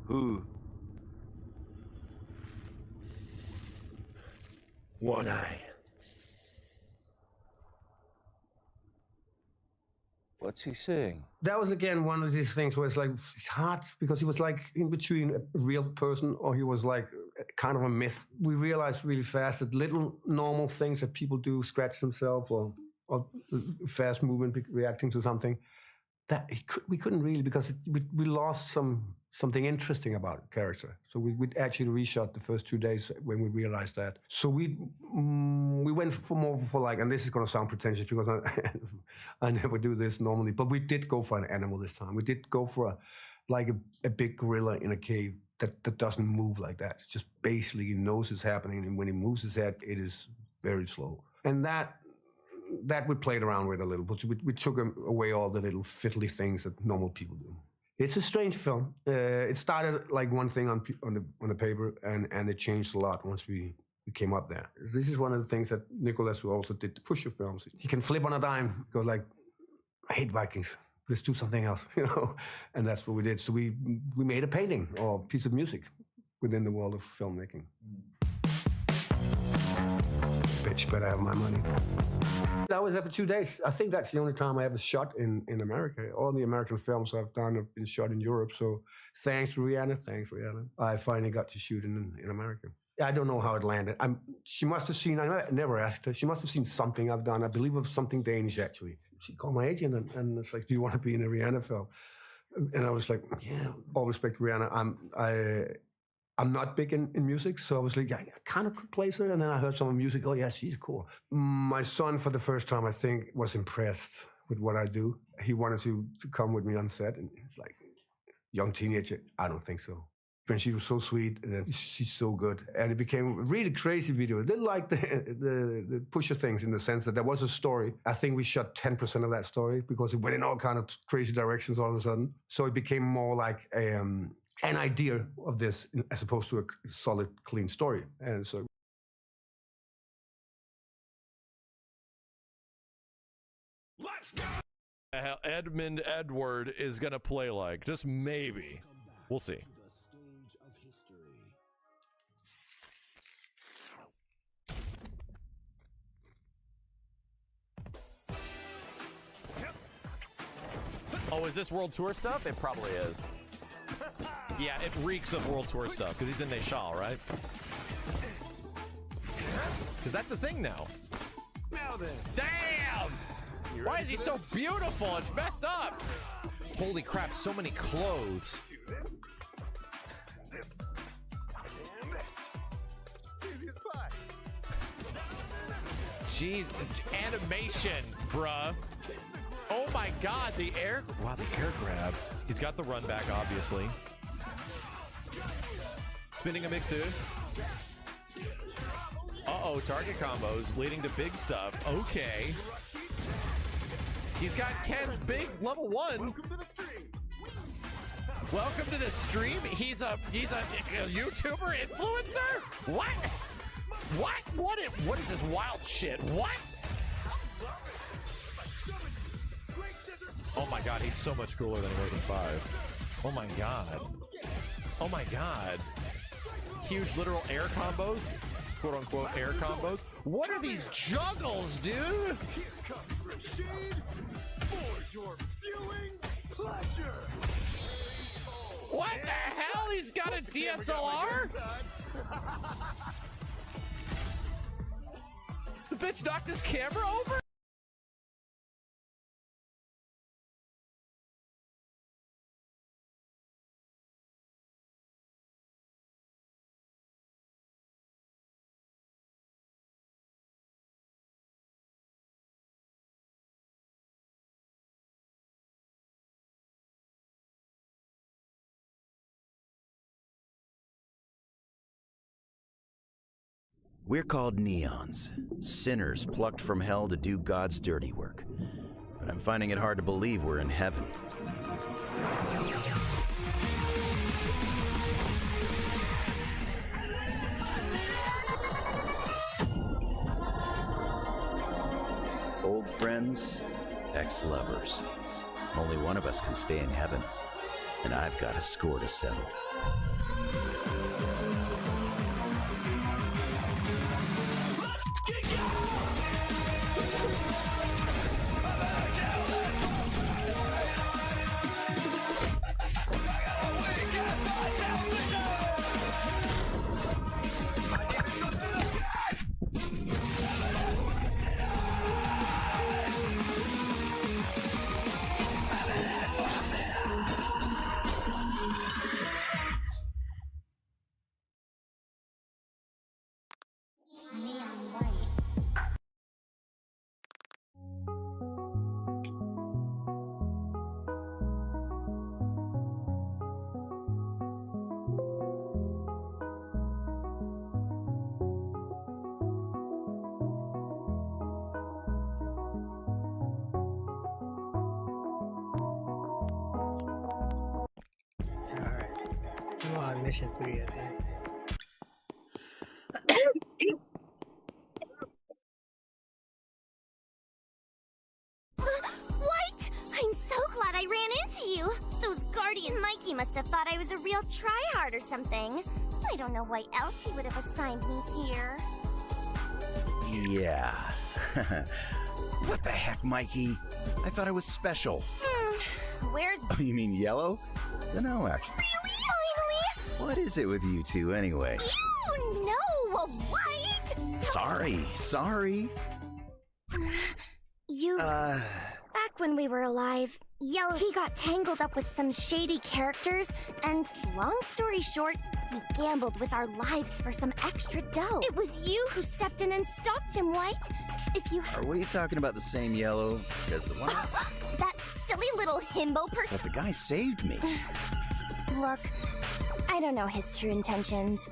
Who? One Eye. What's he saying? That was again one of these things where it's hard because he was like in between a real person or he was like kind of a myth. We realized really fast that little normal things that people do, scratch themselves or fast movement reacting to something, that we couldn't really because we lost something interesting about the character. So we actually reshot the first 2 days when we realized that. So we went for more for like, and this is going to sound pretentious because I never do this normally, but we did go for an animal this time. We did go for a big gorilla in a cave that doesn't move like that. It's just basically he knows it's happening, and when he moves his head, it is very slow. And that we played around with a little, but we took away all the little fiddly things that normal people do. It's a strange film. It started like one thing on the paper, and it changed a lot once we came up there. This is one of the things that Nicholas, who also did the Pusher films, he can flip on a dime, go like, I hate Vikings. Let's do something else, you know? And that's what we did. So we made a painting or a piece of music within the world of filmmaking. Bitch, better have my money. I was there for 2 days. I think that's the only time I ever shot in America. All the American films I've done have been shot in Europe. So thanks, Rihanna. I finally got to shoot in America. I don't know how it landed. She must have seen, I never asked her, she must have seen something I've done. I believe it was something Danish, actually. She called my agent and it's like, do you want to be in a Rihanna film? And I was like, yeah, all respect to Rihanna. I'm not big in music, so I was like, I kind of could place her. And then I heard some music. Oh, yeah, she's cool. My son, for the first time, I think, was impressed with what I do. He wanted to come with me on set. And he's like, young teenager, I don't think so. And she was so sweet, and she's so good. And it became a really crazy video. I didn't like the Pusher things in the sense that there was a story. I think we shot 10% of that story because it went in all kind of crazy directions all of a sudden. So it became more like an idea of this as opposed to a solid, clean story. And so let's go. How Edmund Edward is gonna play like, just maybe. We'll see. Oh, is this World Tour stuff? It probably is. Yeah, it reeks of World Tour stuff because he's in Nashal, right? Because that's a thing now. Now then. Damn! Why is he so beautiful? It's messed up. Holy crap, so many clothes. Jeez, animation, bruh. Oh my god, the air grab. He's got the run back, obviously. Spinning a Mixu. Uh-oh, target combos leading to big stuff. Okay. He's got Ken's big level 1. Welcome to the stream. He's a YouTuber influencer? What? What is this wild shit? What? Oh my god, he's so much cooler than he was in 5. Oh my god. Oh my god. Huge literal air combos. Quote unquote air combos. What are these juggles, dude? What the hell? He's got a DSLR? The bitch knocked his camera over? We're called neons, sinners plucked from hell to do God's dirty work. But I'm finding it hard to believe we're in heaven. Old friends, ex-lovers. Only one of us can stay in heaven, and I've got a score to settle. I'm on mission 3, I think. White! I'm so glad I ran into you. Those Guardian Mikey must have thought I was a real tryhard or something. I don't know why else he would have assigned me here. Yeah. What the heck, Mikey? I thought I was special. Where's... Oh, you mean yellow? No, actually. Really? Finally? What is it with you two, anyway? You know, White! Sorry. You... Back when we were alive, Yellow, he got tangled up with some shady characters, and long story short, he gambled with our lives for some extra dough. It was you who stepped in and stopped him, White. If you... Are we talking about the same yellow? Because the one... That silly little himbo person... But the guy saved me. Look, I don't know his true intentions,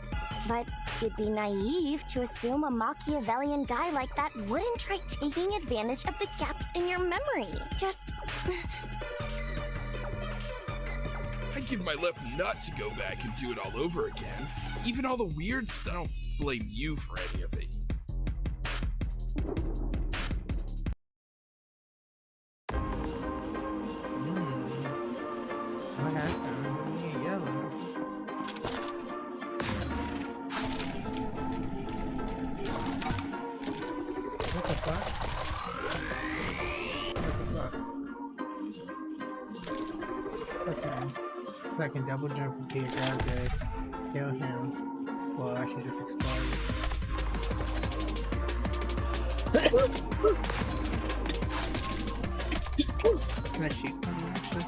but it'd be naive to assume a Machiavellian guy like that wouldn't try taking advantage of the gaps in your memory. Just... I'd give my left nut to go back and do it all over again. Even all the weird stuff. I don't blame you for any of it. So I can double jump into your guys, kill him. Well, I should just explode. Can I shoot him actually?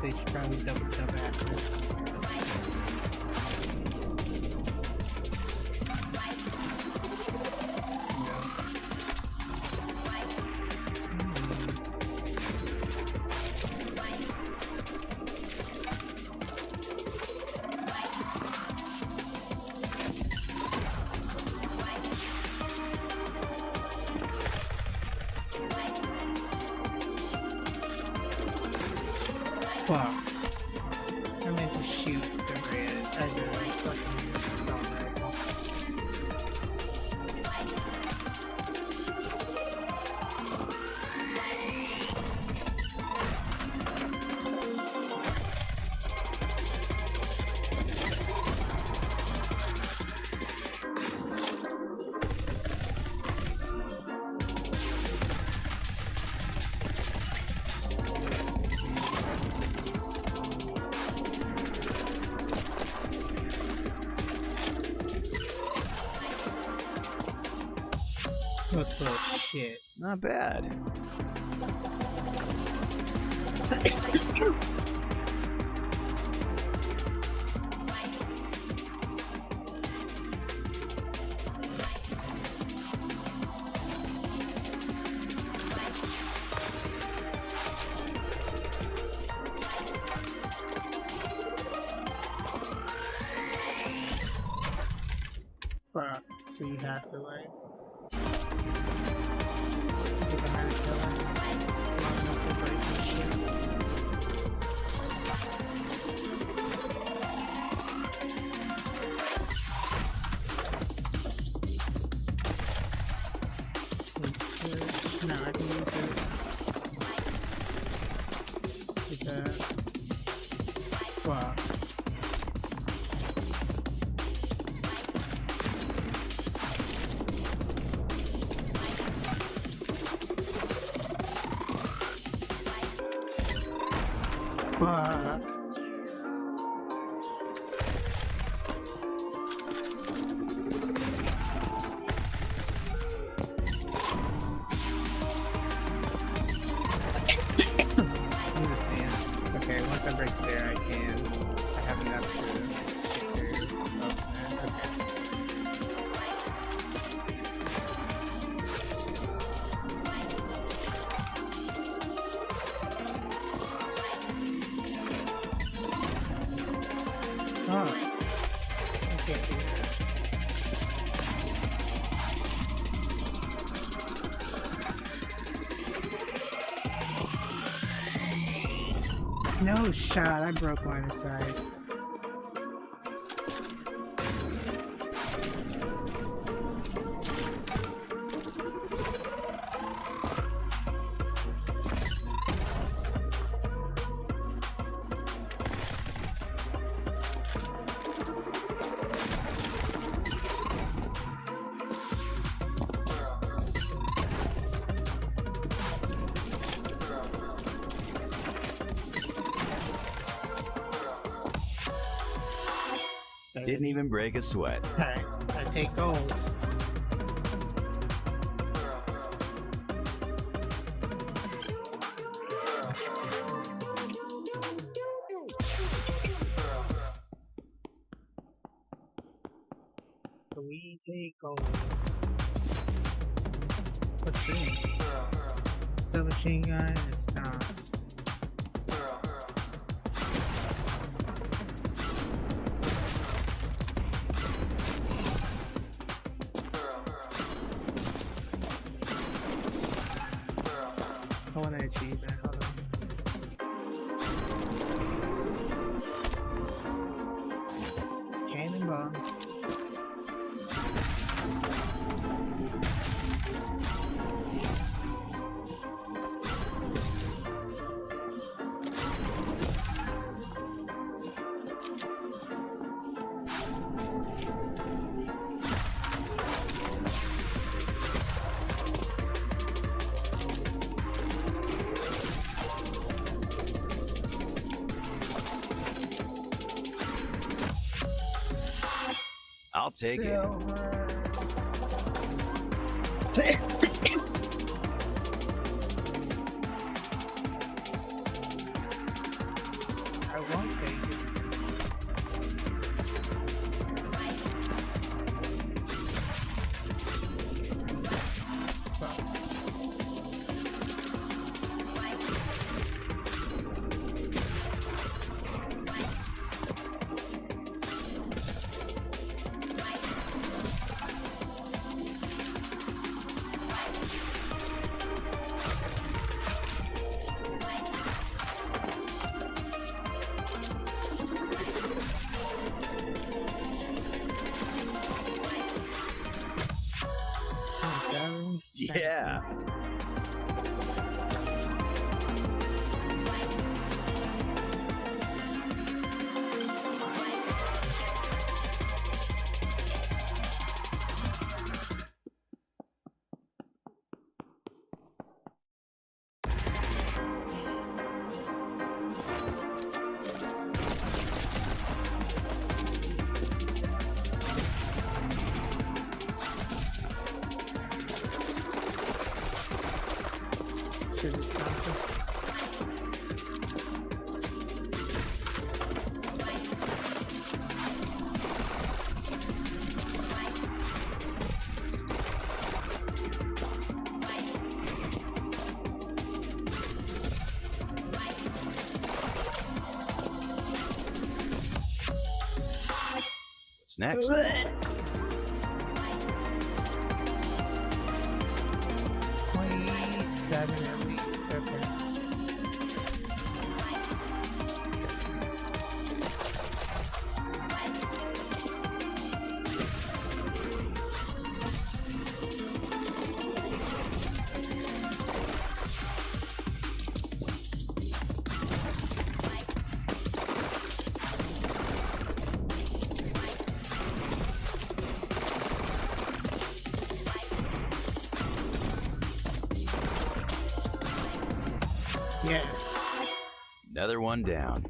They should probably double jump after. Fuck. I meant to shoot the red. I did like fucking assault rifle. What's up, shit? Not bad. So you have to like get behind the pillar long enough to break the shit. No, I can use this. Because, wow. Fuck. Okay, once I break there, I have enough to get there. Oh, I can't do that. No shot, I broke one of the sides. Didn't even break a sweat. Alright, I take goals. We take goals. What's this? Submachine gun and stomps. I want to achieve that. Hold on. Cannonball. I'll take it. I won't take it. Yeah. What's next? Yes. Another one down.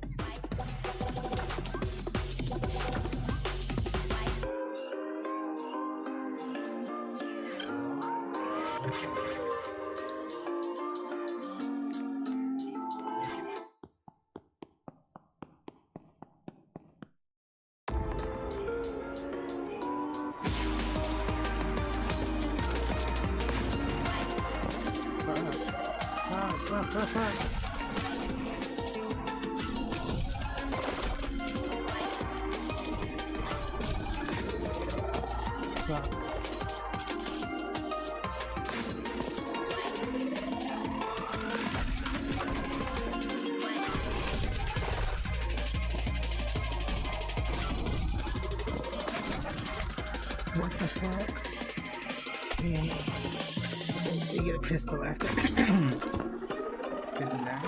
What the fuck? Yeah. So you get a pistol after doing that.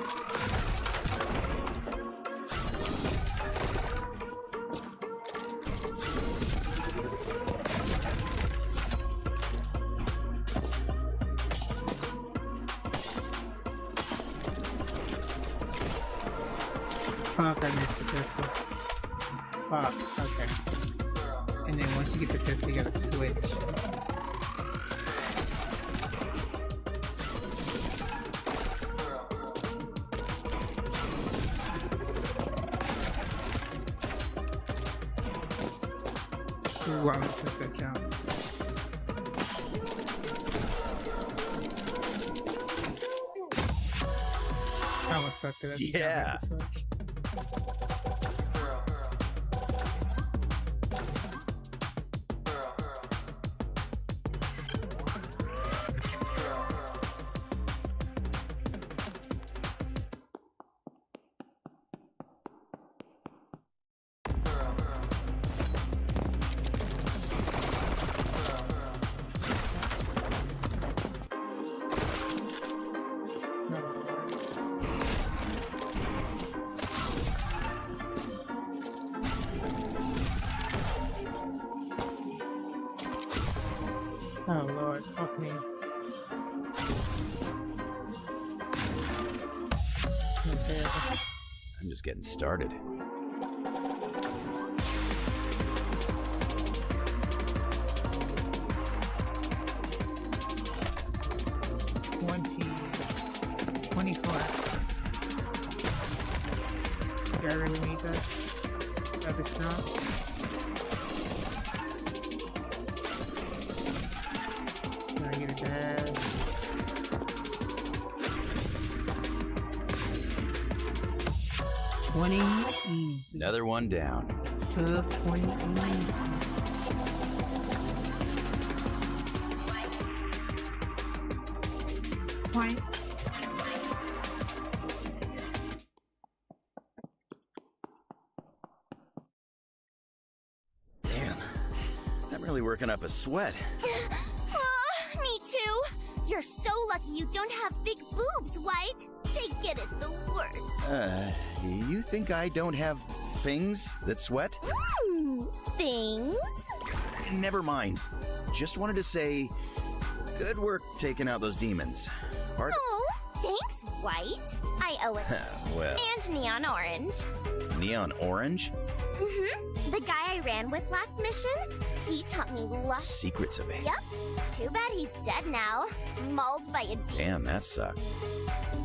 Fuck, I missed the pistol. Fuck, okay. And then once you get the pistol, you gotta switch. Ooh, I almost missed that jump. I almost fucked it up. Yeah. Oh lord, fuck me. Okay. I'm just getting started. Do I really need that? That'd be strong. Can I get a dash? Easy. Another one down. Sub 20 easy. Point. Damn, I'm really working up a sweat. Me too. You're so lucky you don't have big boobs, White. They get it the worst. You think I don't have things that sweat? Things? Never mind. Just wanted to say, good work taking out those demons. Pardon? Oh, thanks, White. I owe it. Well. And Neon Orange. Neon Orange? Mm-hmm. The guy I ran with last mission, he taught me lots. Secrets of it. Yep. Too bad he's dead now. Mauled by a demon. Damn, that sucked.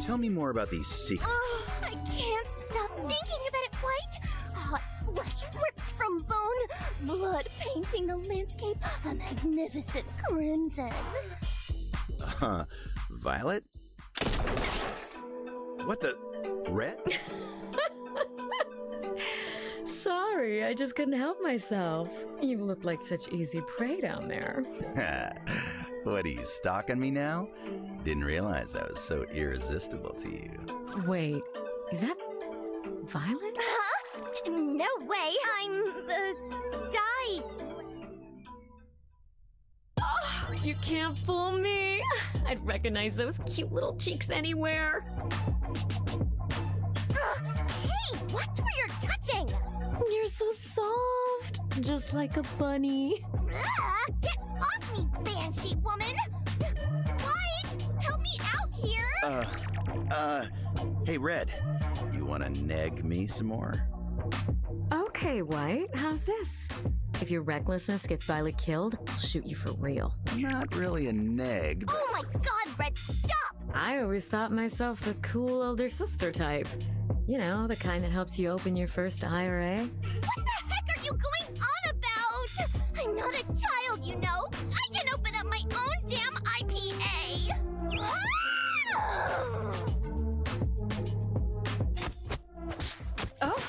Tell me more about these secrets. Oh, I can't stop thinking about it, White. Hot flesh ripped from bone, blood painting the landscape a magnificent crimson. Violet? What the? Red? Sorry, I just couldn't help myself. You look like such easy prey down there. What, are you stalking me now? Didn't realize I was so irresistible to you. Wait, is that Violet? Huh? No way. I'm, Di. Oh, you can't fool me. I'd recognize those cute little cheeks anywhere. Hey, watch where you're touching. You're so soft, just like a bunny. Get off me, banshee woman! White, help me out here! Hey, Red, you want to neg me some more? Okay, White, how's this? If your recklessness gets Violet killed, I'll shoot you for real. Not really a neg, but... Oh my god, Red, stop! I always thought myself the cool older sister type. You know, the kind that helps you open your first IRA. What the heck are you going on about? I'm not a child, you know. I can open up my own damn IPA. Oh,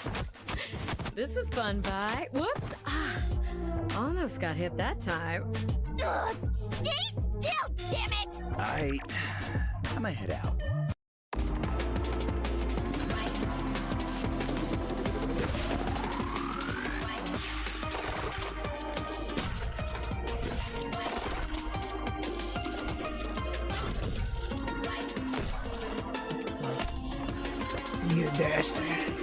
this is fun, bye. Whoops. Almost got hit that time. Ugh, stay still, damn it! I'm gonna head out. You bastard.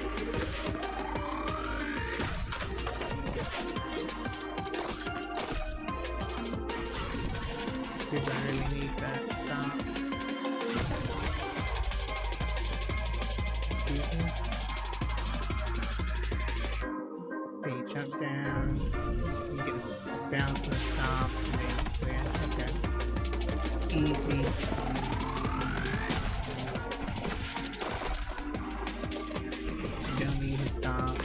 See if I really need that stop. Excuse me. Okay, you jump down. You get a bounce and a stop. And then clear. Okay. Easy. Don't need to stop.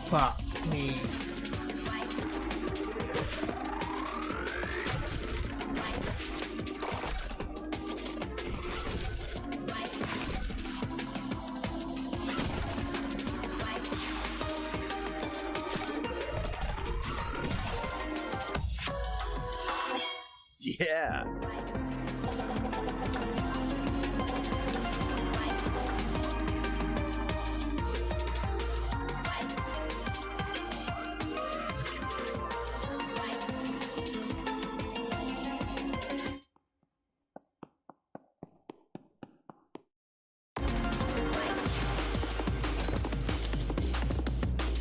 Fuck me. Yeah.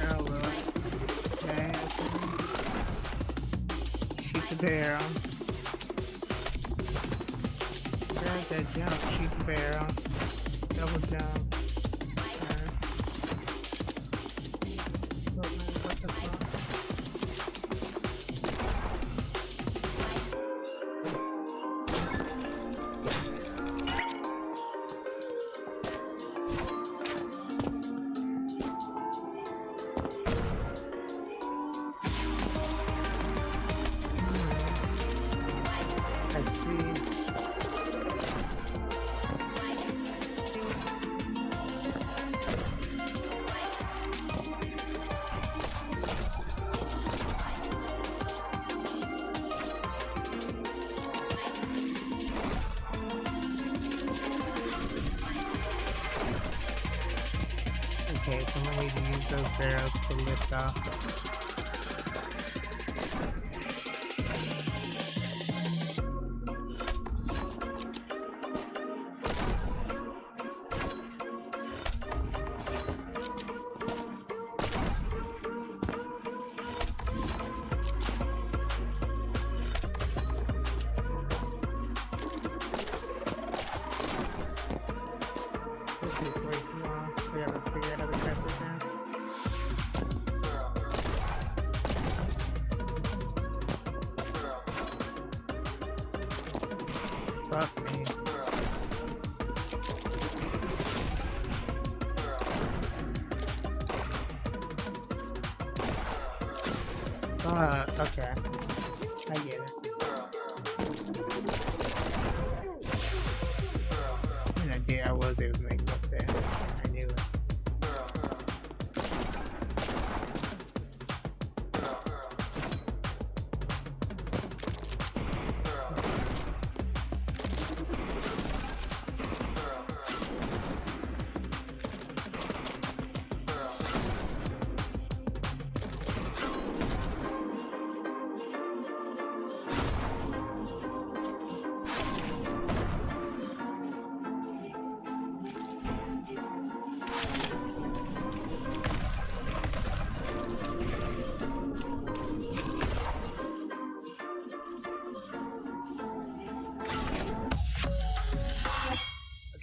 Oh, well. Okay. Shoot the barrel. Grab that jump, shoot the barrel. Double jump. What the fuck? I see. Okay, so we need to use those barrels to lift off. This is way too long. We gotta figure out how to cut this down. Fuck me. Okay. I get it. And I did, I was able to make it up there. I knew it.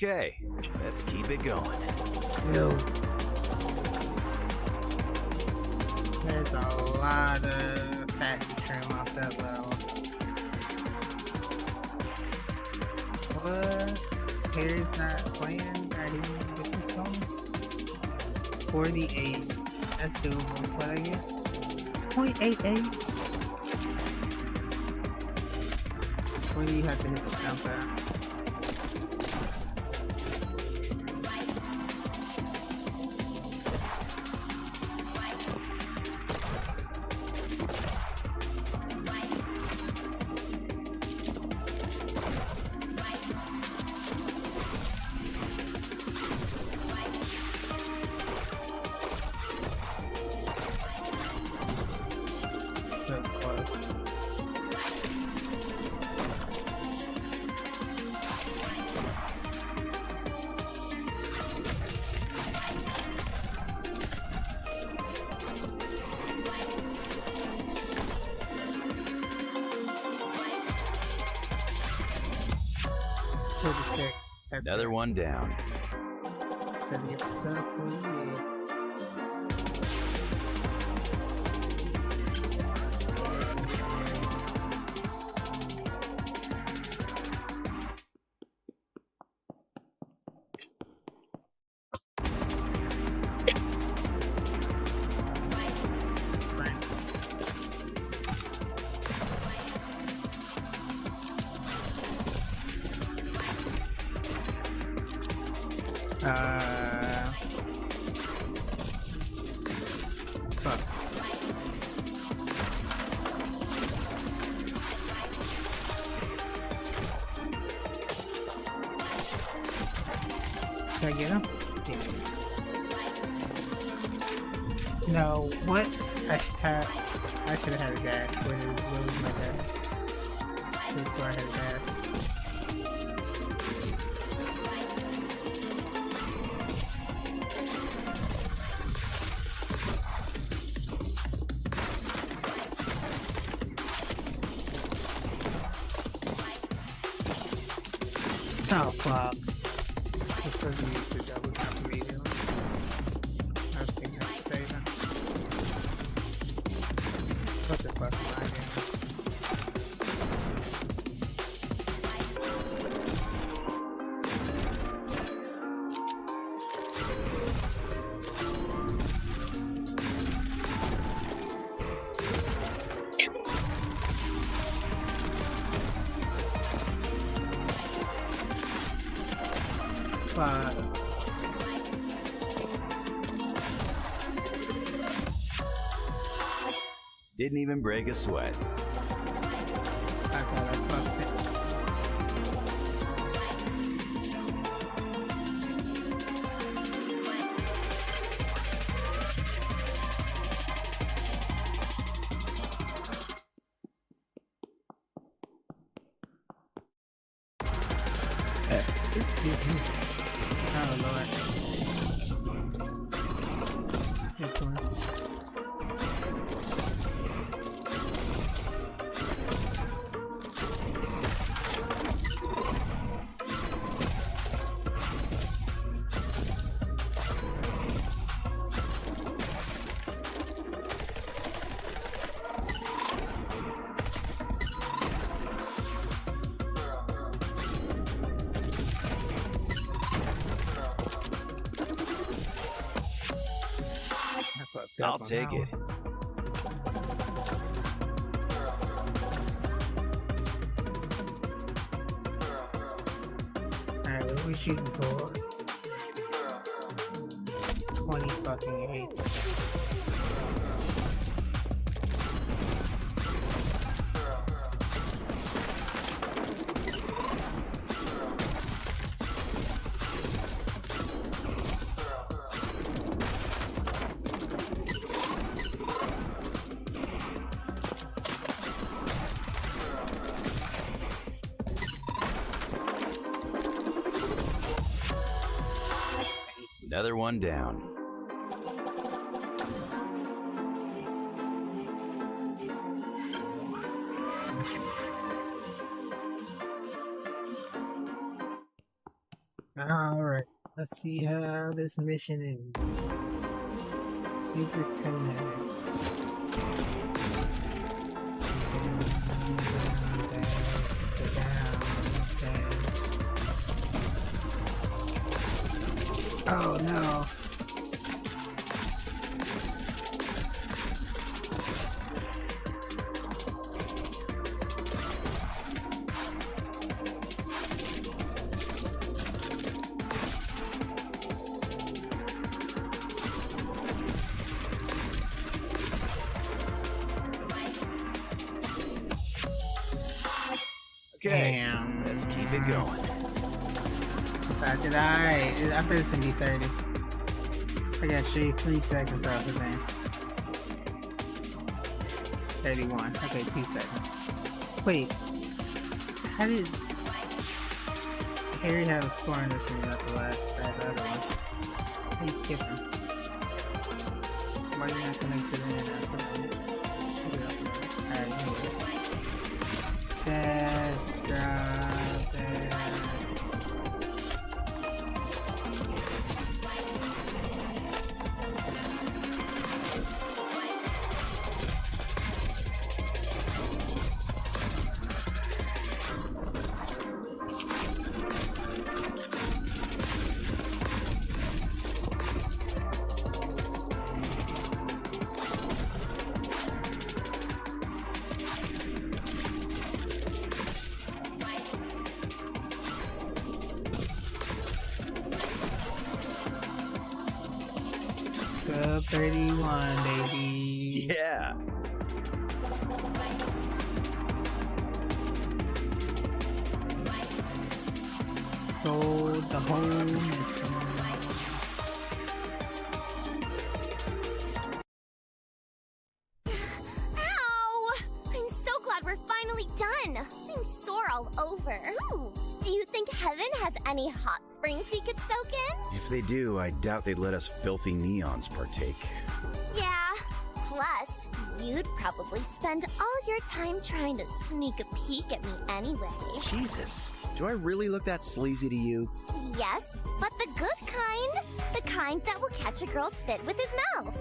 Okay, let's keep it going. So there's a lot of fat to trim off that level. What? Hair's not playing? I didn't get this going. 48. That's doable. What I get? 0.88. Where do you have to hit the jump at? That's close. That's Another one down. 70%. Fuck. Did I get him? Yeah. No, what? I should have had a dash. Where was my dash? This is where I had a dash. Oh fuck. This doesn't use the double jump immediately. I was thinking of saving. What the fuck am I doing? Didn't even break a sweat. I thought I fucked it. Excuse me. Oh lord. This one. I'll take it. Alright, what are we shooting for? 20 fucking 8. Another one down. Alright, let's see how this mission ends. Secret connect. Oh no. Okay, Damn. let's keep it going. Did I bet it's gonna be 30. I got straight 3 seconds off the thing. 31. Okay, 2 seconds. Wait. How did Harry have a score on this one, not the last other one? How you skip him? Why are you not connected in Alright, Dad, drop it. Sub 31, baby. Yeah. Sold the whole mission. Ow! I'm so glad we're finally done. I'm sore all over. Ooh, do you think heaven has any hot springs we could soak in? If they do, I doubt they'd let us filthy neons partake. Yeah. Plus, you'd probably spend all your time trying to sneak a peek at me anyway. Jesus, do I really look that sleazy to you? Yes, but the good kind. The kind that will catch a girl's spit with his mouth.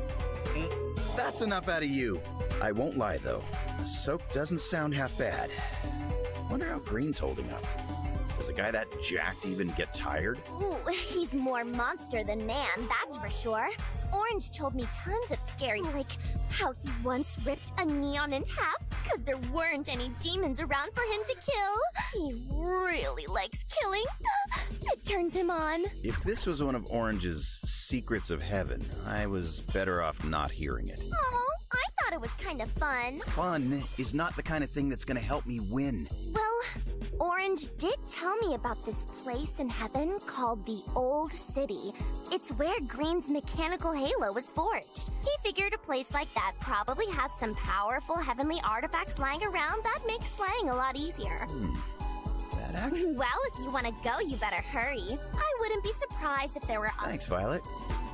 That's enough out of you. I won't lie, though. Soap doesn't sound half bad. Wonder how Green's holding up. Does a guy that jacked even get tired? Ooh, he's more monster than man, that's for sure. Orange told me tons of scary, like how he once ripped a neon in half because there weren't any demons around for him to kill. He really likes killing. It turns him on. If this was one of Orange's secrets of heaven, I was better off not hearing it. Oh, I thought it was kind of fun. Fun is not the kind of thing that's gonna help me win. Well, Orange did tell me about this place in heaven called the Old City. It's where Green's mechanical halo was forged. He figured a place like that probably has some powerful heavenly artifacts lying around that make slaying a lot easier. That action? Well, if you want to go, you better hurry. I wouldn't be surprised if there were... Thanks, Violet.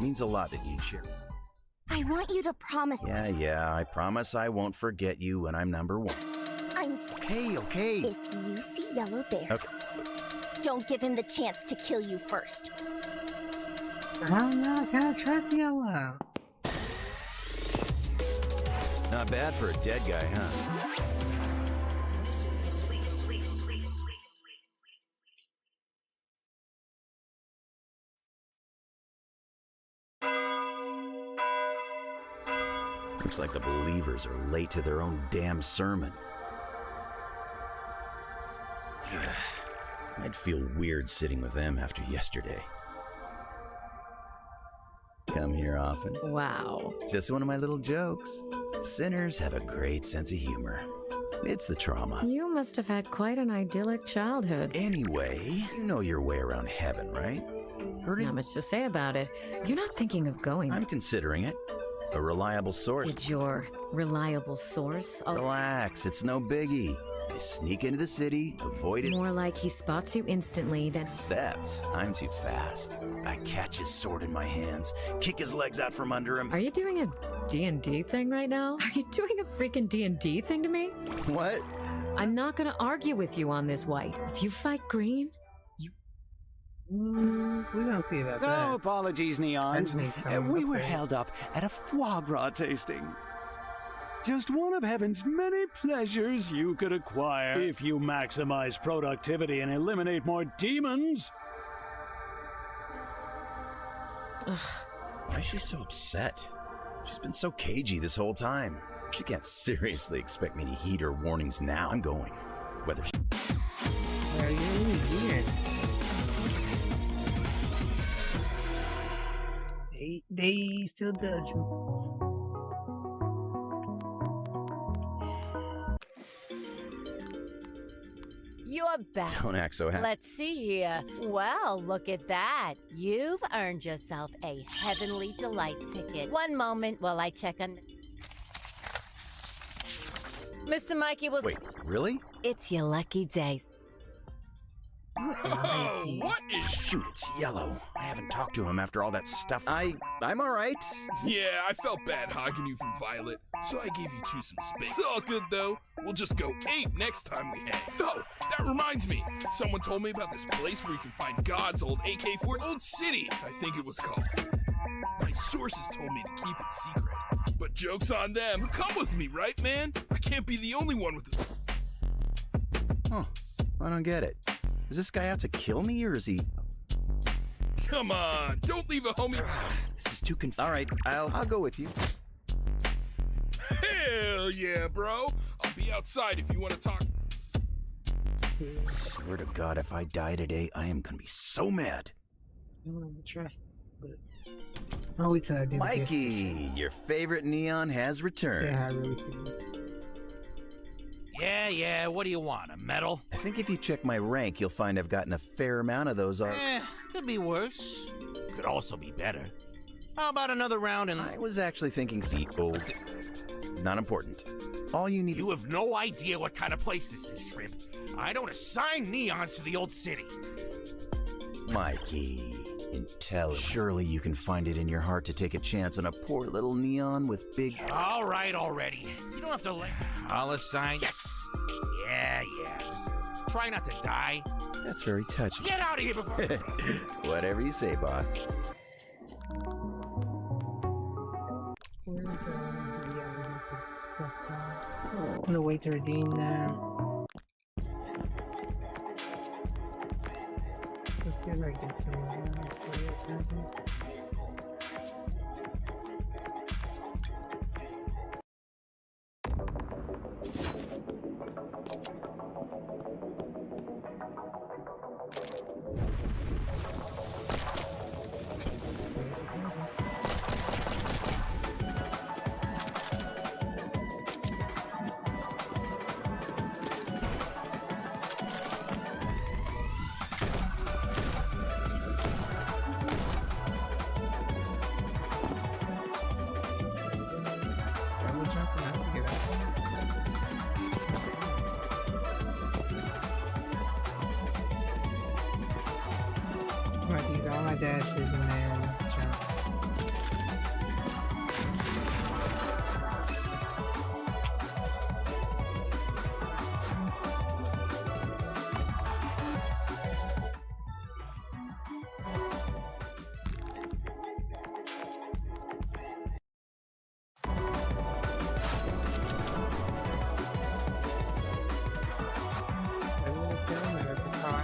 Means a lot that you'd share. I want you to promise... Yeah, I promise I won't forget you when I'm number one. I'm... Okay. If you see Yellow Bear, Okay. don't give him the chance to kill you first. I don't know, I kinda trust Yellow. Not bad for a dead guy, huh? Looks like the believers are late to their own damn sermon. I'd feel weird sitting with them after yesterday. Come here often. Wow. Just one of my little jokes. Sinners have a great sense of humor. It's the trauma. You must have had quite an idyllic childhood. Anyway, you know your way around heaven, right? Not much to say about it. You're not thinking of going. I'm considering it. A reliable source. Did your reliable source... Relax, it's no biggie. I sneak into the city, avoid it. More like he spots you instantly than... Except, I'm too fast. I catch his sword in my hands, kick his legs out from under him. Are you doing a D&D thing right now? Are you doing a freaking D&D thing to me? What? I'm not gonna argue with you on this, White. If you fight Green, We don't see about No that. apologies, Neons. We were held up at a foie gras tasting. Just one of heaven's many pleasures you could acquire if you maximize productivity and eliminate more demons. Why is she so upset? She's been so cagey this whole time. She can't seriously expect me to heed her warnings now. I'm going. Whether she... Are you really weird? They still judge me. You're back. Don't act so happy. Let's see here. Well, look at that. You've earned yourself a Heavenly Delight ticket. One moment while I check on... Mr. Mikey was... Wait, really? It's your lucky day. Whoa, what is... Shoot, it's Yellow. I haven't talked to him after all that stuff. I'm all right. Yeah, I felt bad hogging you from Violet, so I gave you two some space. It's all good, though. We'll just go 8 next time we hang. Oh, that reminds me. Someone told me about this place where you can find God's old AK-4 Old City, I think it was called. My sources told me to keep it secret. But joke's on them. You come with me, right, man? I can't be the only one with the... Huh, I don't get it. Is this guy out to kill me, or is he... Come on, don't leave a homie... This is too All right, I'll go with you. Hell yeah, bro. I'll be outside if you want to talk. Swear to God, if I die today, I am gonna be so mad. I don't trust. I'll wait till I do the Mikey, your favorite Neon has returned. Yeah, I really feel. Yeah, what do you want, a medal? I think if you check my rank, you'll find I've gotten a fair amount of those. Could be worse. Could also be better. How about another round and... I was actually thinking old. Not important. All you need... You have no idea what kind of place this is, Shrimp. I don't assign neons to the old city. Mikey, intelligent. Surely you can find it in your heart to take a chance on a poor little neon with big... All right, already. You don't have to let... I'll assign... Yes! Yeah. Just try not to die. That's very touching. Get out of here before... Whatever you say, boss. Where's I'm gonna wait to redeem them. Let's see if I get some presents. These all my dashes in there. Jump. That's a car.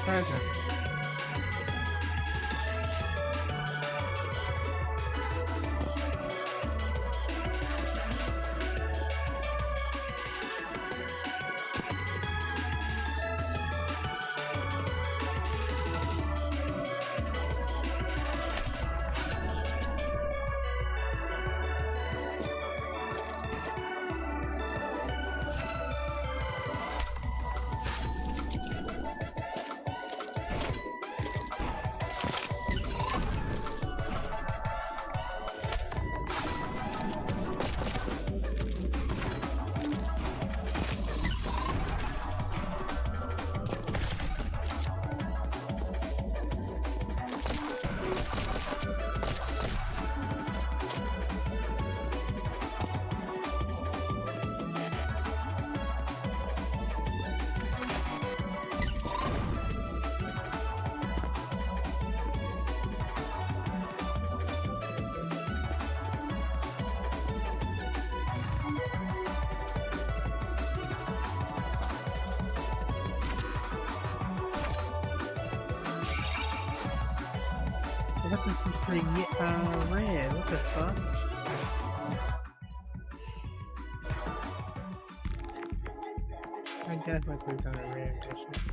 Present. What this is the red? What the fuck? I definitely clicked on a red edition.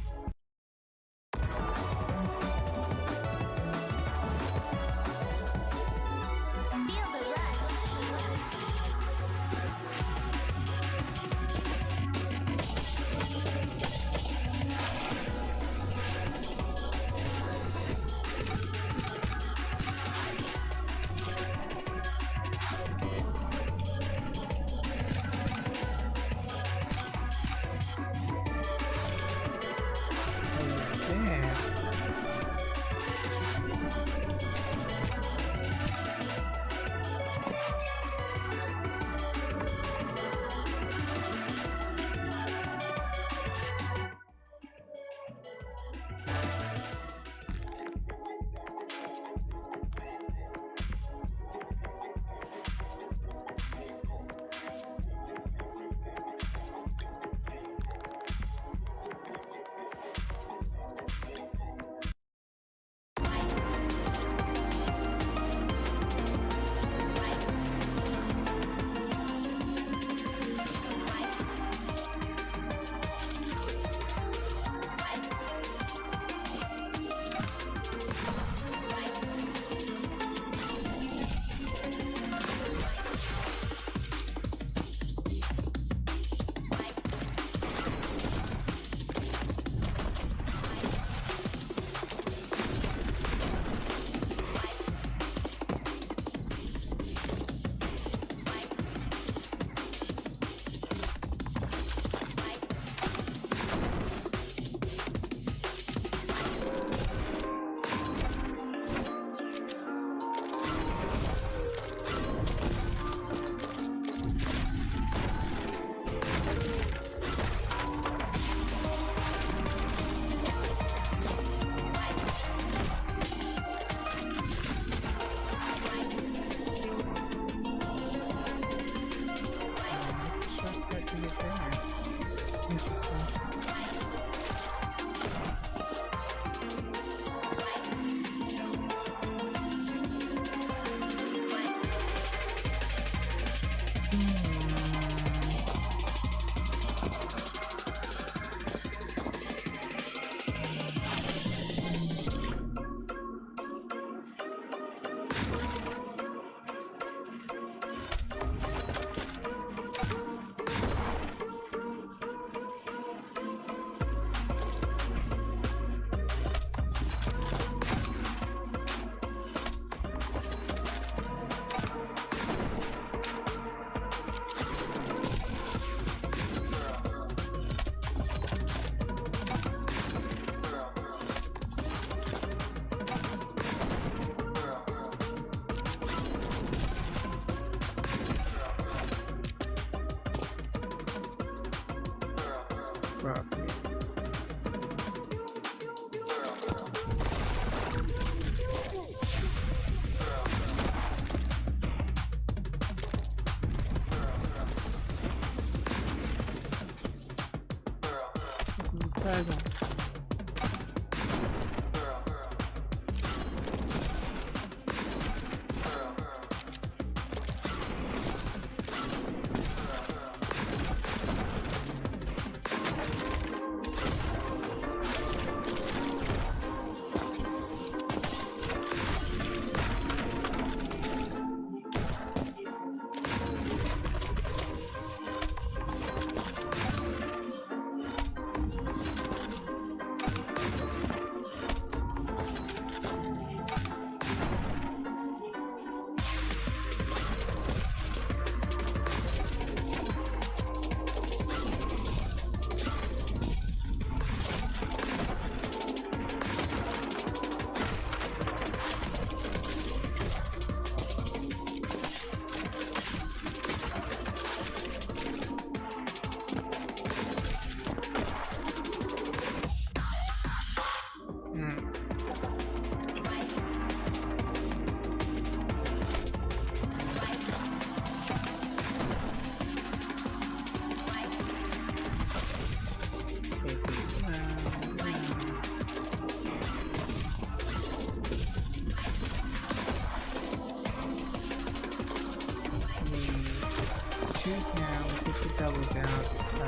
double jump.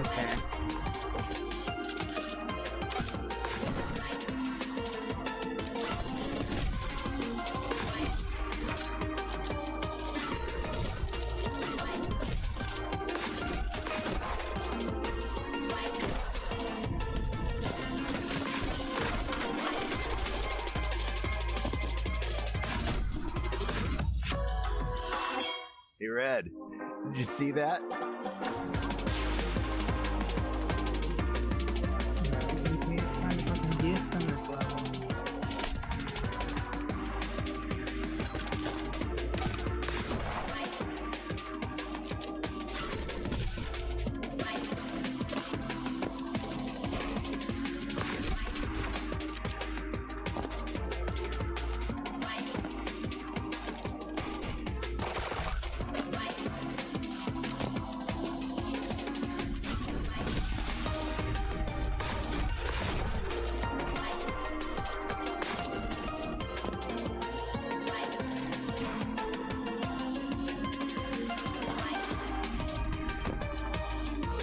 Okay. Hey, Red, did you see that? You can't find a fucking gift on this level.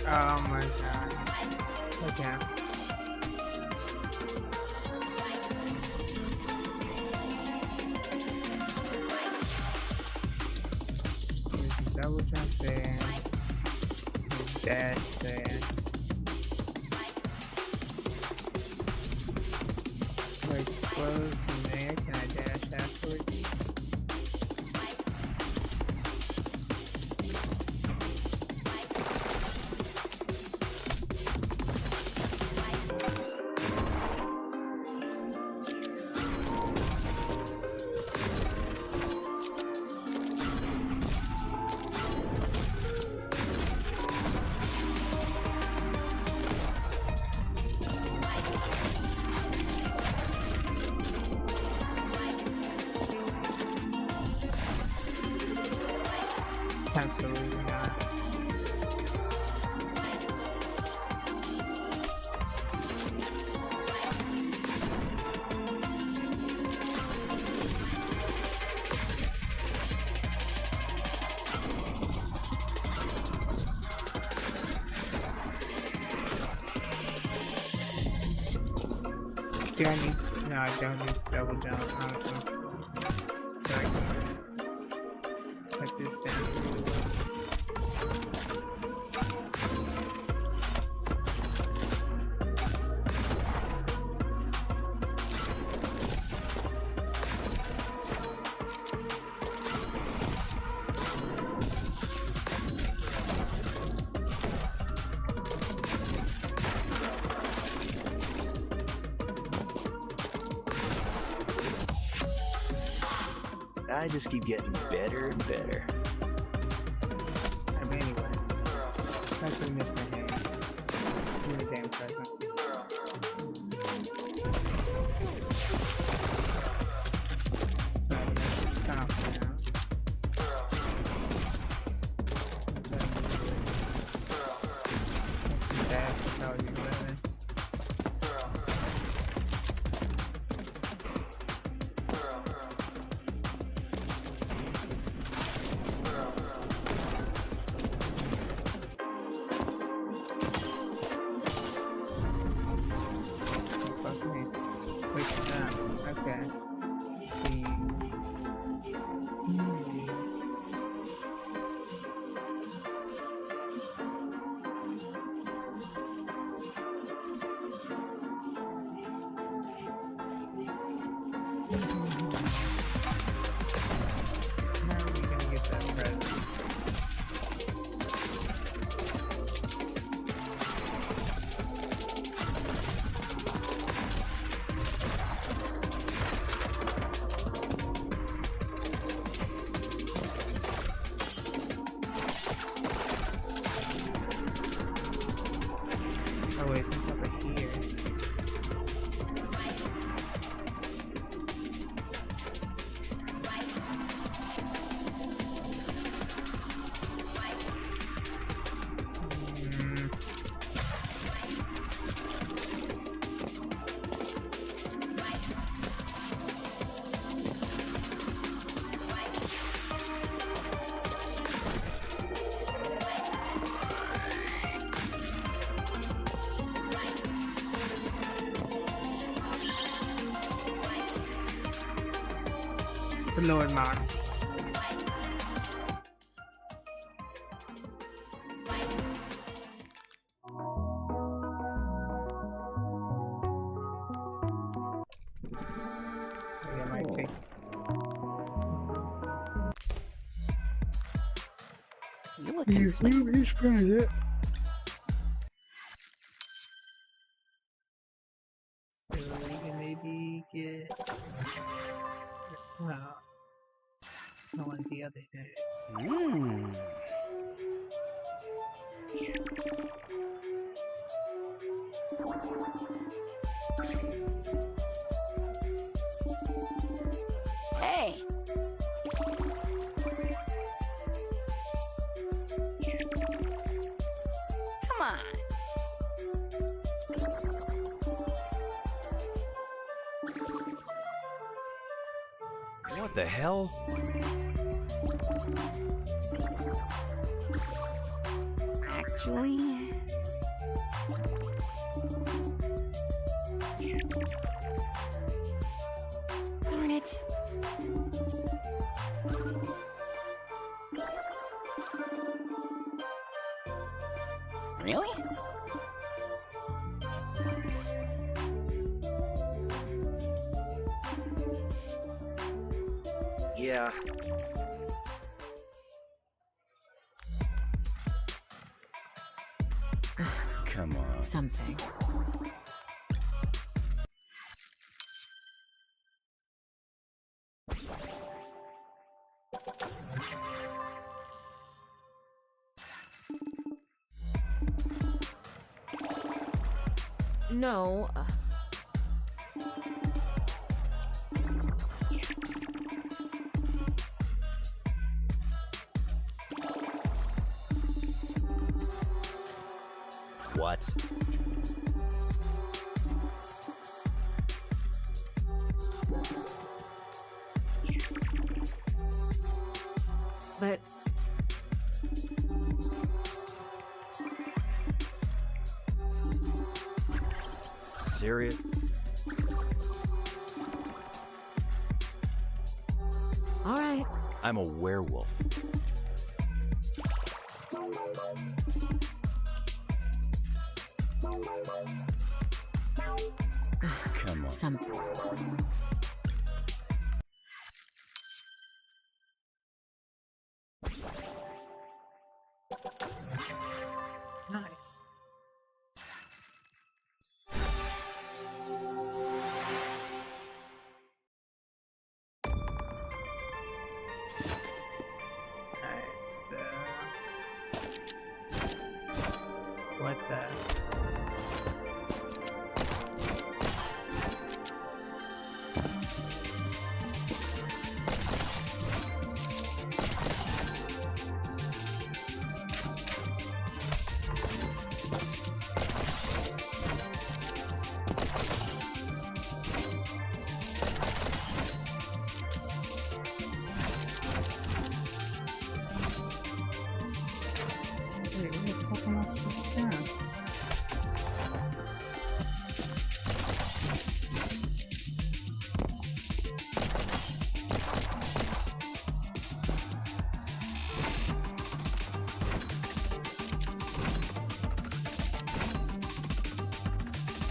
Oh my god. Okay. There's a double jump there. There's dash there. Do I explode from there? Can I dash afterwards? Absolutely not. Do I need? No, I don't need to double jump, honestly. So I can put this down. I just keep getting better and better. I mean, anyway, that's what Mr. Hand. Give me a damn present. So I'm gonna stop now. That's how you living. Okay. See. How are we gonna get that present? Oh wait, since over here. the Lord Mark. Yeah, I might take. You looking flick. So we can maybe get. Well, I want the other day. Hey! Come on! What the hell? Actually... Darn it. Really? Yeah. Come on. Something. No. What? But Serious? all right. I'm a werewolf. Come on. Something. Nice. Alright, so what the wait, what the fuck am I supposed to do?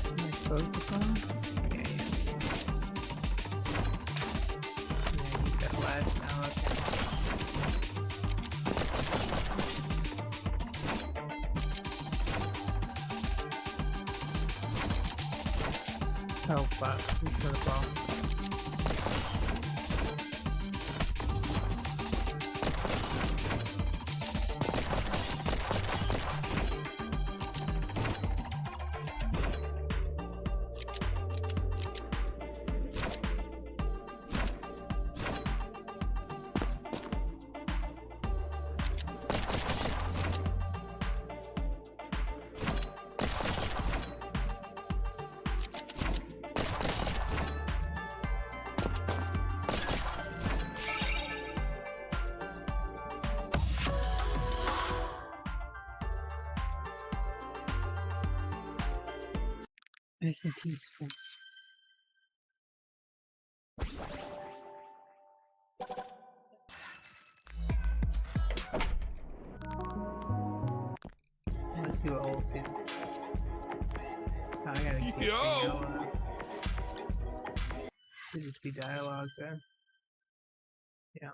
Am I supposed to fall? Yeah, yeah. Yeah, you got flash now, okay. Oh fuck, we should have gone. Nice and peaceful. see what old scenes. Oh, I gotta keep Yo! Should just be dialogue then. Yeah.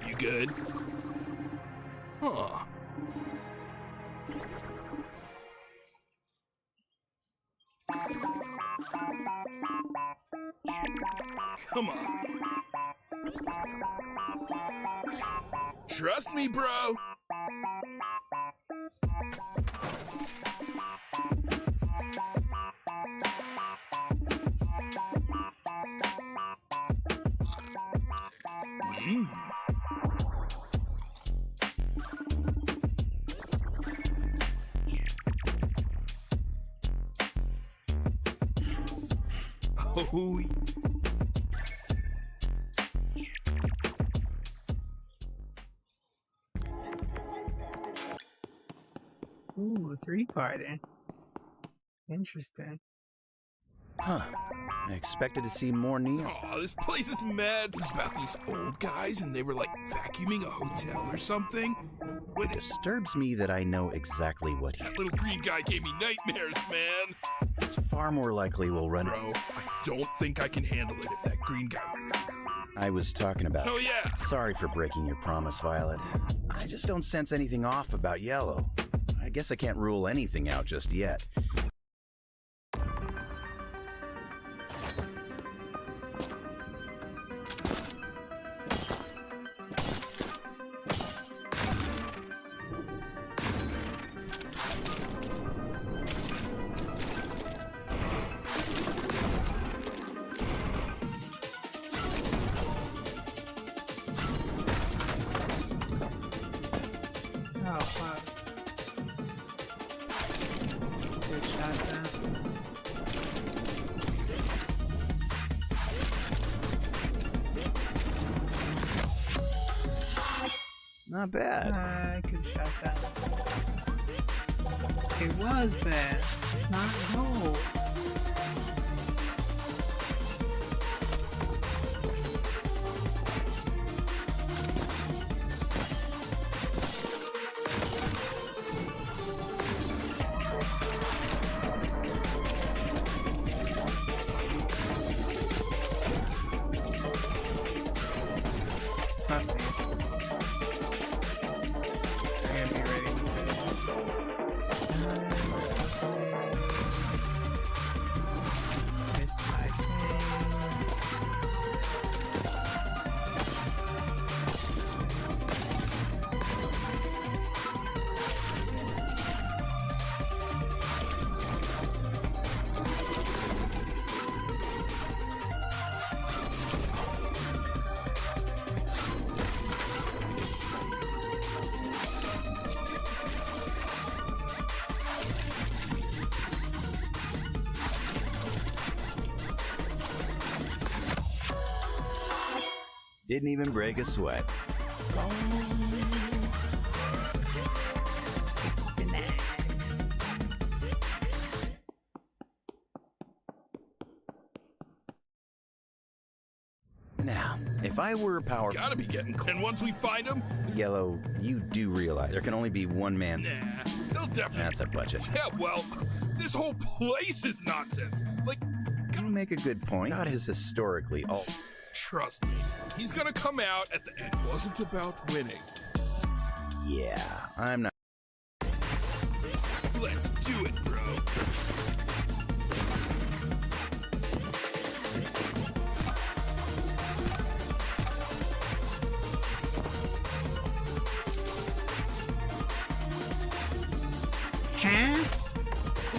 You good? Huh. Come on. Trust me, bro. Oh. Ooh, 3-parter. Interesting. Huh. I expected to see more Neil. Aw, this place is mad. It's about these old guys and they were like vacuuming a hotel or something. It disturbs me that I know exactly what he... That little green guy gave me nightmares, man. It's far more likely we'll run... Bro, I don't think I can handle it if that green guy... I was talking about... Oh, yeah. Sorry for breaking your promise, Violet. I just don't sense anything off about Yellow. I guess I can't rule anything out just yet. Oh, fuck. Good shot there. Not bad. I could shot that. It was bad. It's not gold. Didn't even break a sweat. Now, if I were powerful... Gotta be getting... And once we find him... Yellow, you do realize there can only be one man... Nah, they'll definitely... That's a budget. Yeah, well, this whole place is nonsense. Like... You make a good point. God is historically all... Trust me, he's gonna come out at the end. It wasn't about winning. Yeah, I'm not... Let's do it, bro. Huh?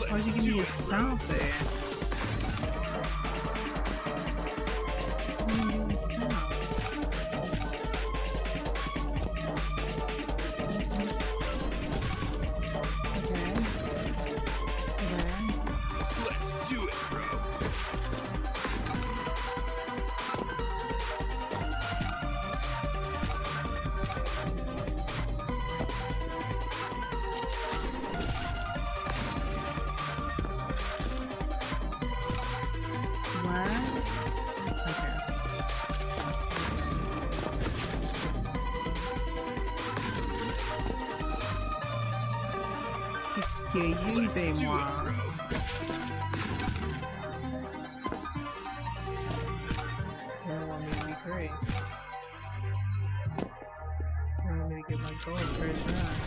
Why'd you give me a stop there? Let's do it, bro. Excusez-moi. You don't want me to be great. You want me to get my goal first round.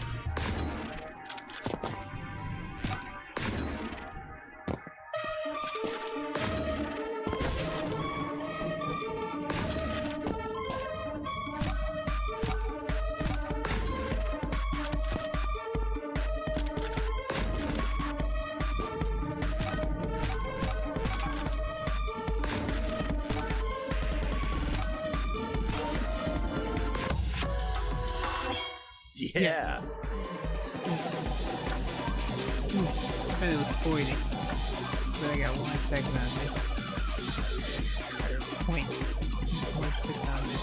Yeah. Yes. I thought it was 40. But I got 1 second on it. Or 1 second on it.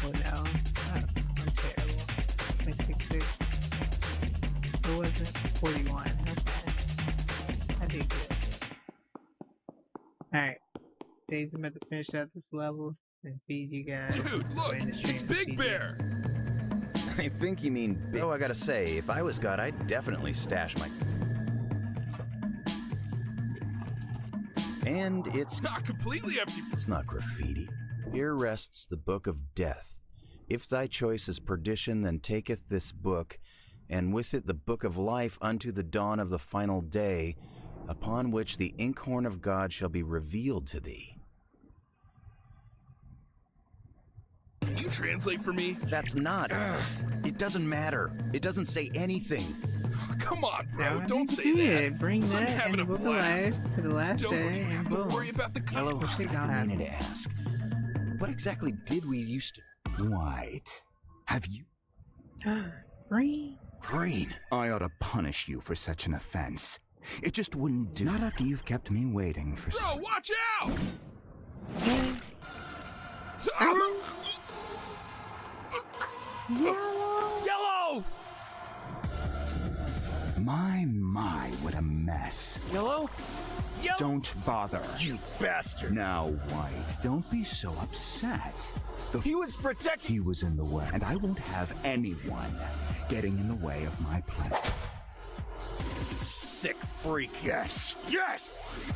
Oh no. I'm terrible. 66. What was it? 41. I did good. Alright. Days, I'm about to finish out this level and feed you guys. Dude, look, it's Big Bear. I think you mean big. Oh, I gotta say, if I was God, I'd definitely stash my... And it's not completely empty. It's not graffiti. Here rests the Book of Death. If thy choice is perdition, then taketh this book, and with it the Book of Life unto the dawn of the final day, upon which the inkhorn of God shall be revealed to thee. Can you translate for me? That's not. It doesn't matter. It doesn't say anything. Come on, bro. Now Don't say that. Bring So I'm that having and a Book of blast. Life to the last Don't day even and have to boom. worry about the Hello, Some shit gonna I happen. needed to ask. What exactly did we used to... White, have you... Green? Green. I ought to punish you for such an offense. It just wouldn't do. Not after you've kept me waiting for... Bro, watch out! Yellow! My, what a mess. Yellow? Don't bother. You bastard! Now, White, don't be so upset. He was protecting... He was in the way, and I won't have anyone getting in the way of my plan. Sick freak. Yes!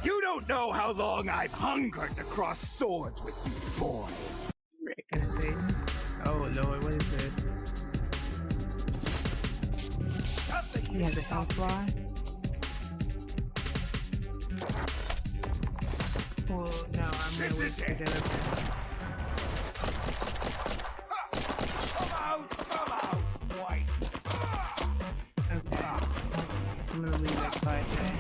You don't know how long I've hungered to cross swords with you, boy. Rick, can I say? Oh Lord, what is this? He has a health bar. Oh no, I'm gonna wait for that. Come out, White. Okay. I'm gonna leave that fight there.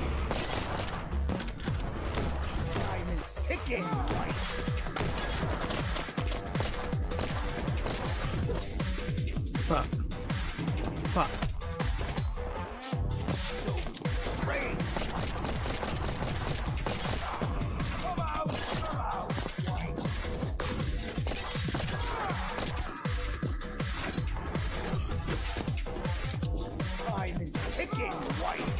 Time is ticking, White. Fuck. So great. Come out, White. Time is ticking, White.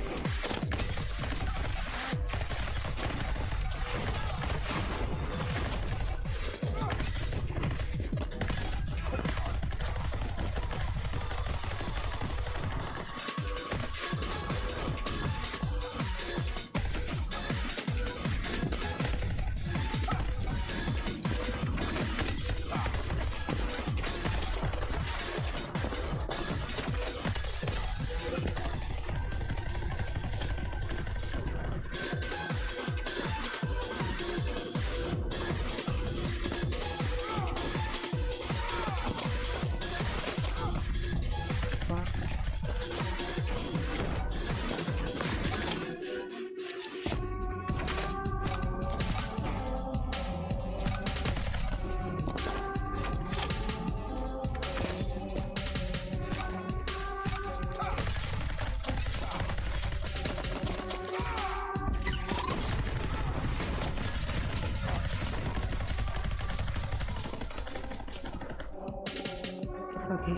Okay.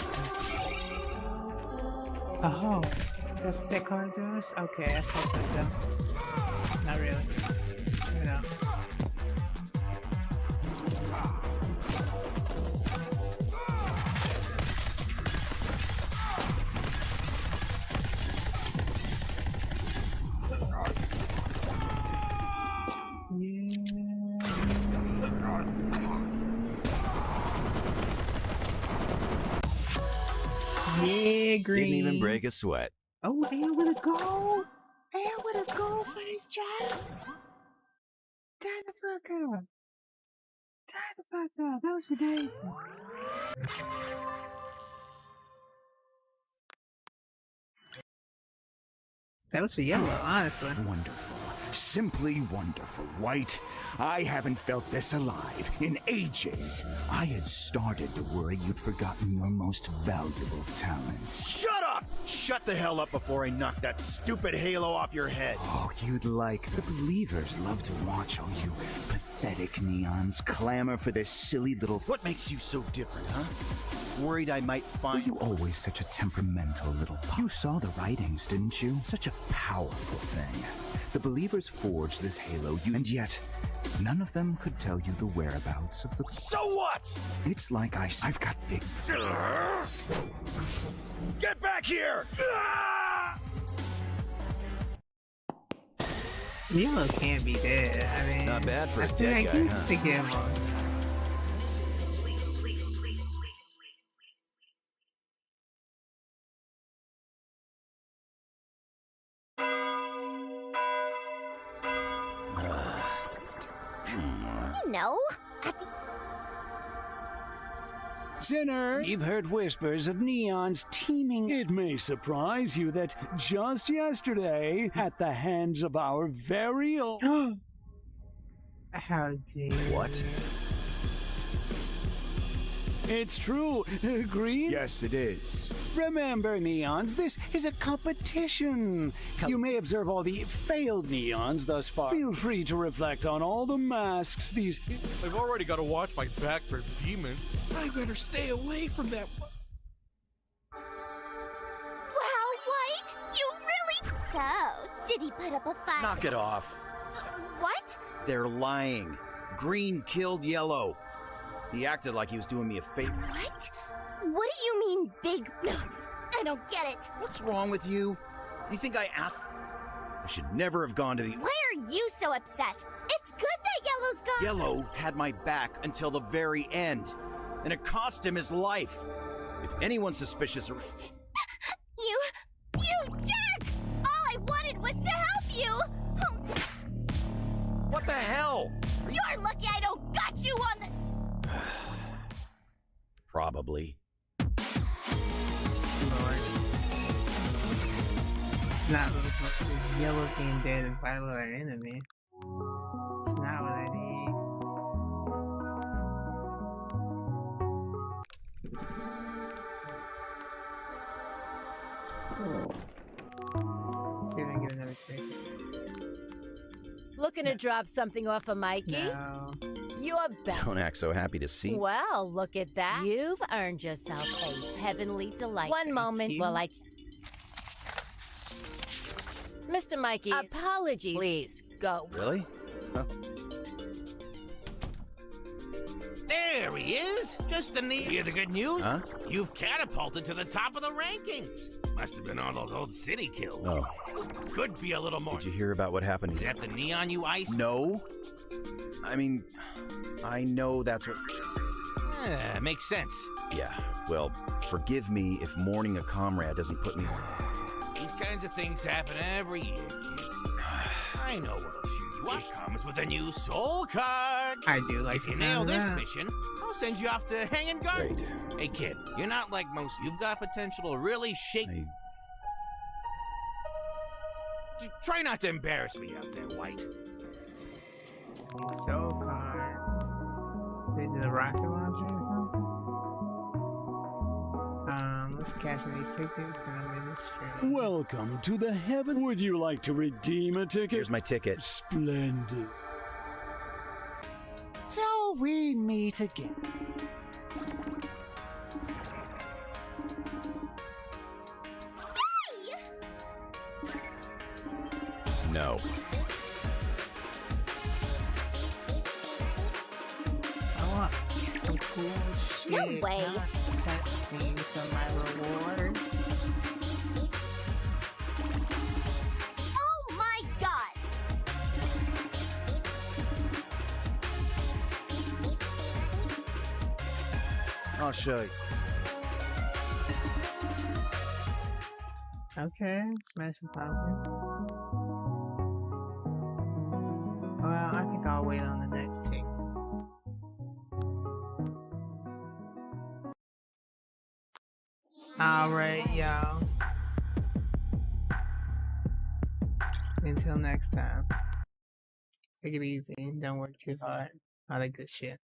Oh, that's what that card does? Okay, I fucked myself. Not really. You know. Yeah, green. Didn't even break a sweat. Oh, and with a goal. And with a goal first try. Turn the fuck up. Turn the fuck up. That was for Daisy. That was for yellow, honestly. Wonderful. Simply wonderful, White. I haven't felt this alive in ages. I had started to worry you'd forgotten your most valuable talents. Shut up! Shut the hell up before I knock that stupid halo off your head. Oh, you'd like the believers love to watch all you pathetic neons clamor for this silly little... What makes you so different, huh? Worried I might find... Were you always such a temperamental little pup? You saw the writings, didn't you? Such a powerful thing. The believers forged this halo, and yet none of them could tell you the whereabouts of the... So what? It's like I've got big... Get back here! Yellow can't be dead. I mean, not bad for a I dead guy, used huh? to get him on. You know, Sinner, you've heard whispers of neons teeming. It may surprise you that just yesterday, at the hands of our very own... How dare What? It's true. Green? Yes, it is. Remember, Neons, this is a competition. You may observe all the failed Neons thus far. Feel free to reflect on all the masks these... I've already got to watch my back for demons. I better stay away from that one. wow, White, you really... So, did he put up a fight? Knock it off. What? They're lying. Green killed Yellow. He acted like he was doing me a favor. What? What do you mean, big... I don't get it. What's wrong with you? You think I asked? I should never have gone to the... Why are you so upset? It's good that Yellow's gone. Yellow had my back until the very end, and it cost him his life. If anyone's suspicious... You jerk! All I wanted was to help you! What the hell? You're lucky I don't got you on the... Probably. Not yellow being dead and Violet are enemy. It's not what I need. Let's see if I can get another ticket. Looking to drop something off of Mikey? No. You are back. Don't act so happy to see. Well, look at that. You've earned yourself a heavenly delight. One moment while I... Mr. Mikey, apologies. Please, go. Really? Oh. There he is. Just the neat. Hear the good news? Huh? You've catapulted to the top of the rankings. Must have been all those old city kills. Oh. Could be a little more. Did you hear about what happened? Is that the neon you iced? No. I mean, I know that's what... Makes sense. Yeah, well, forgive me if mourning a comrade doesn't put me on. These kinds of things happen every year, kid. I know what'll cheer you up. It comes with a new soul card. I do like If you the nail sound of this that. mission, I'll send you off to hang and guard. Great. Hey, kid, you're not like most. You've got potential to really shake... Try not to embarrass me out there, White. Soul card. Is it a rocket launcher or something? Let's cash in these tickets and I'm in the stream. Welcome to the heaven. Would you like to redeem a ticket? Here's my ticket. Splendid. So we meet again. No. I want some cool shit. No way. Cutscenes for my rewards. Oh my god! I'll show you. Okay, smashing pumpkins. Well, I think I'll wait on the next team. Alright, y'all. Until next time. Take it easy. Don't work too hard. All that good shit.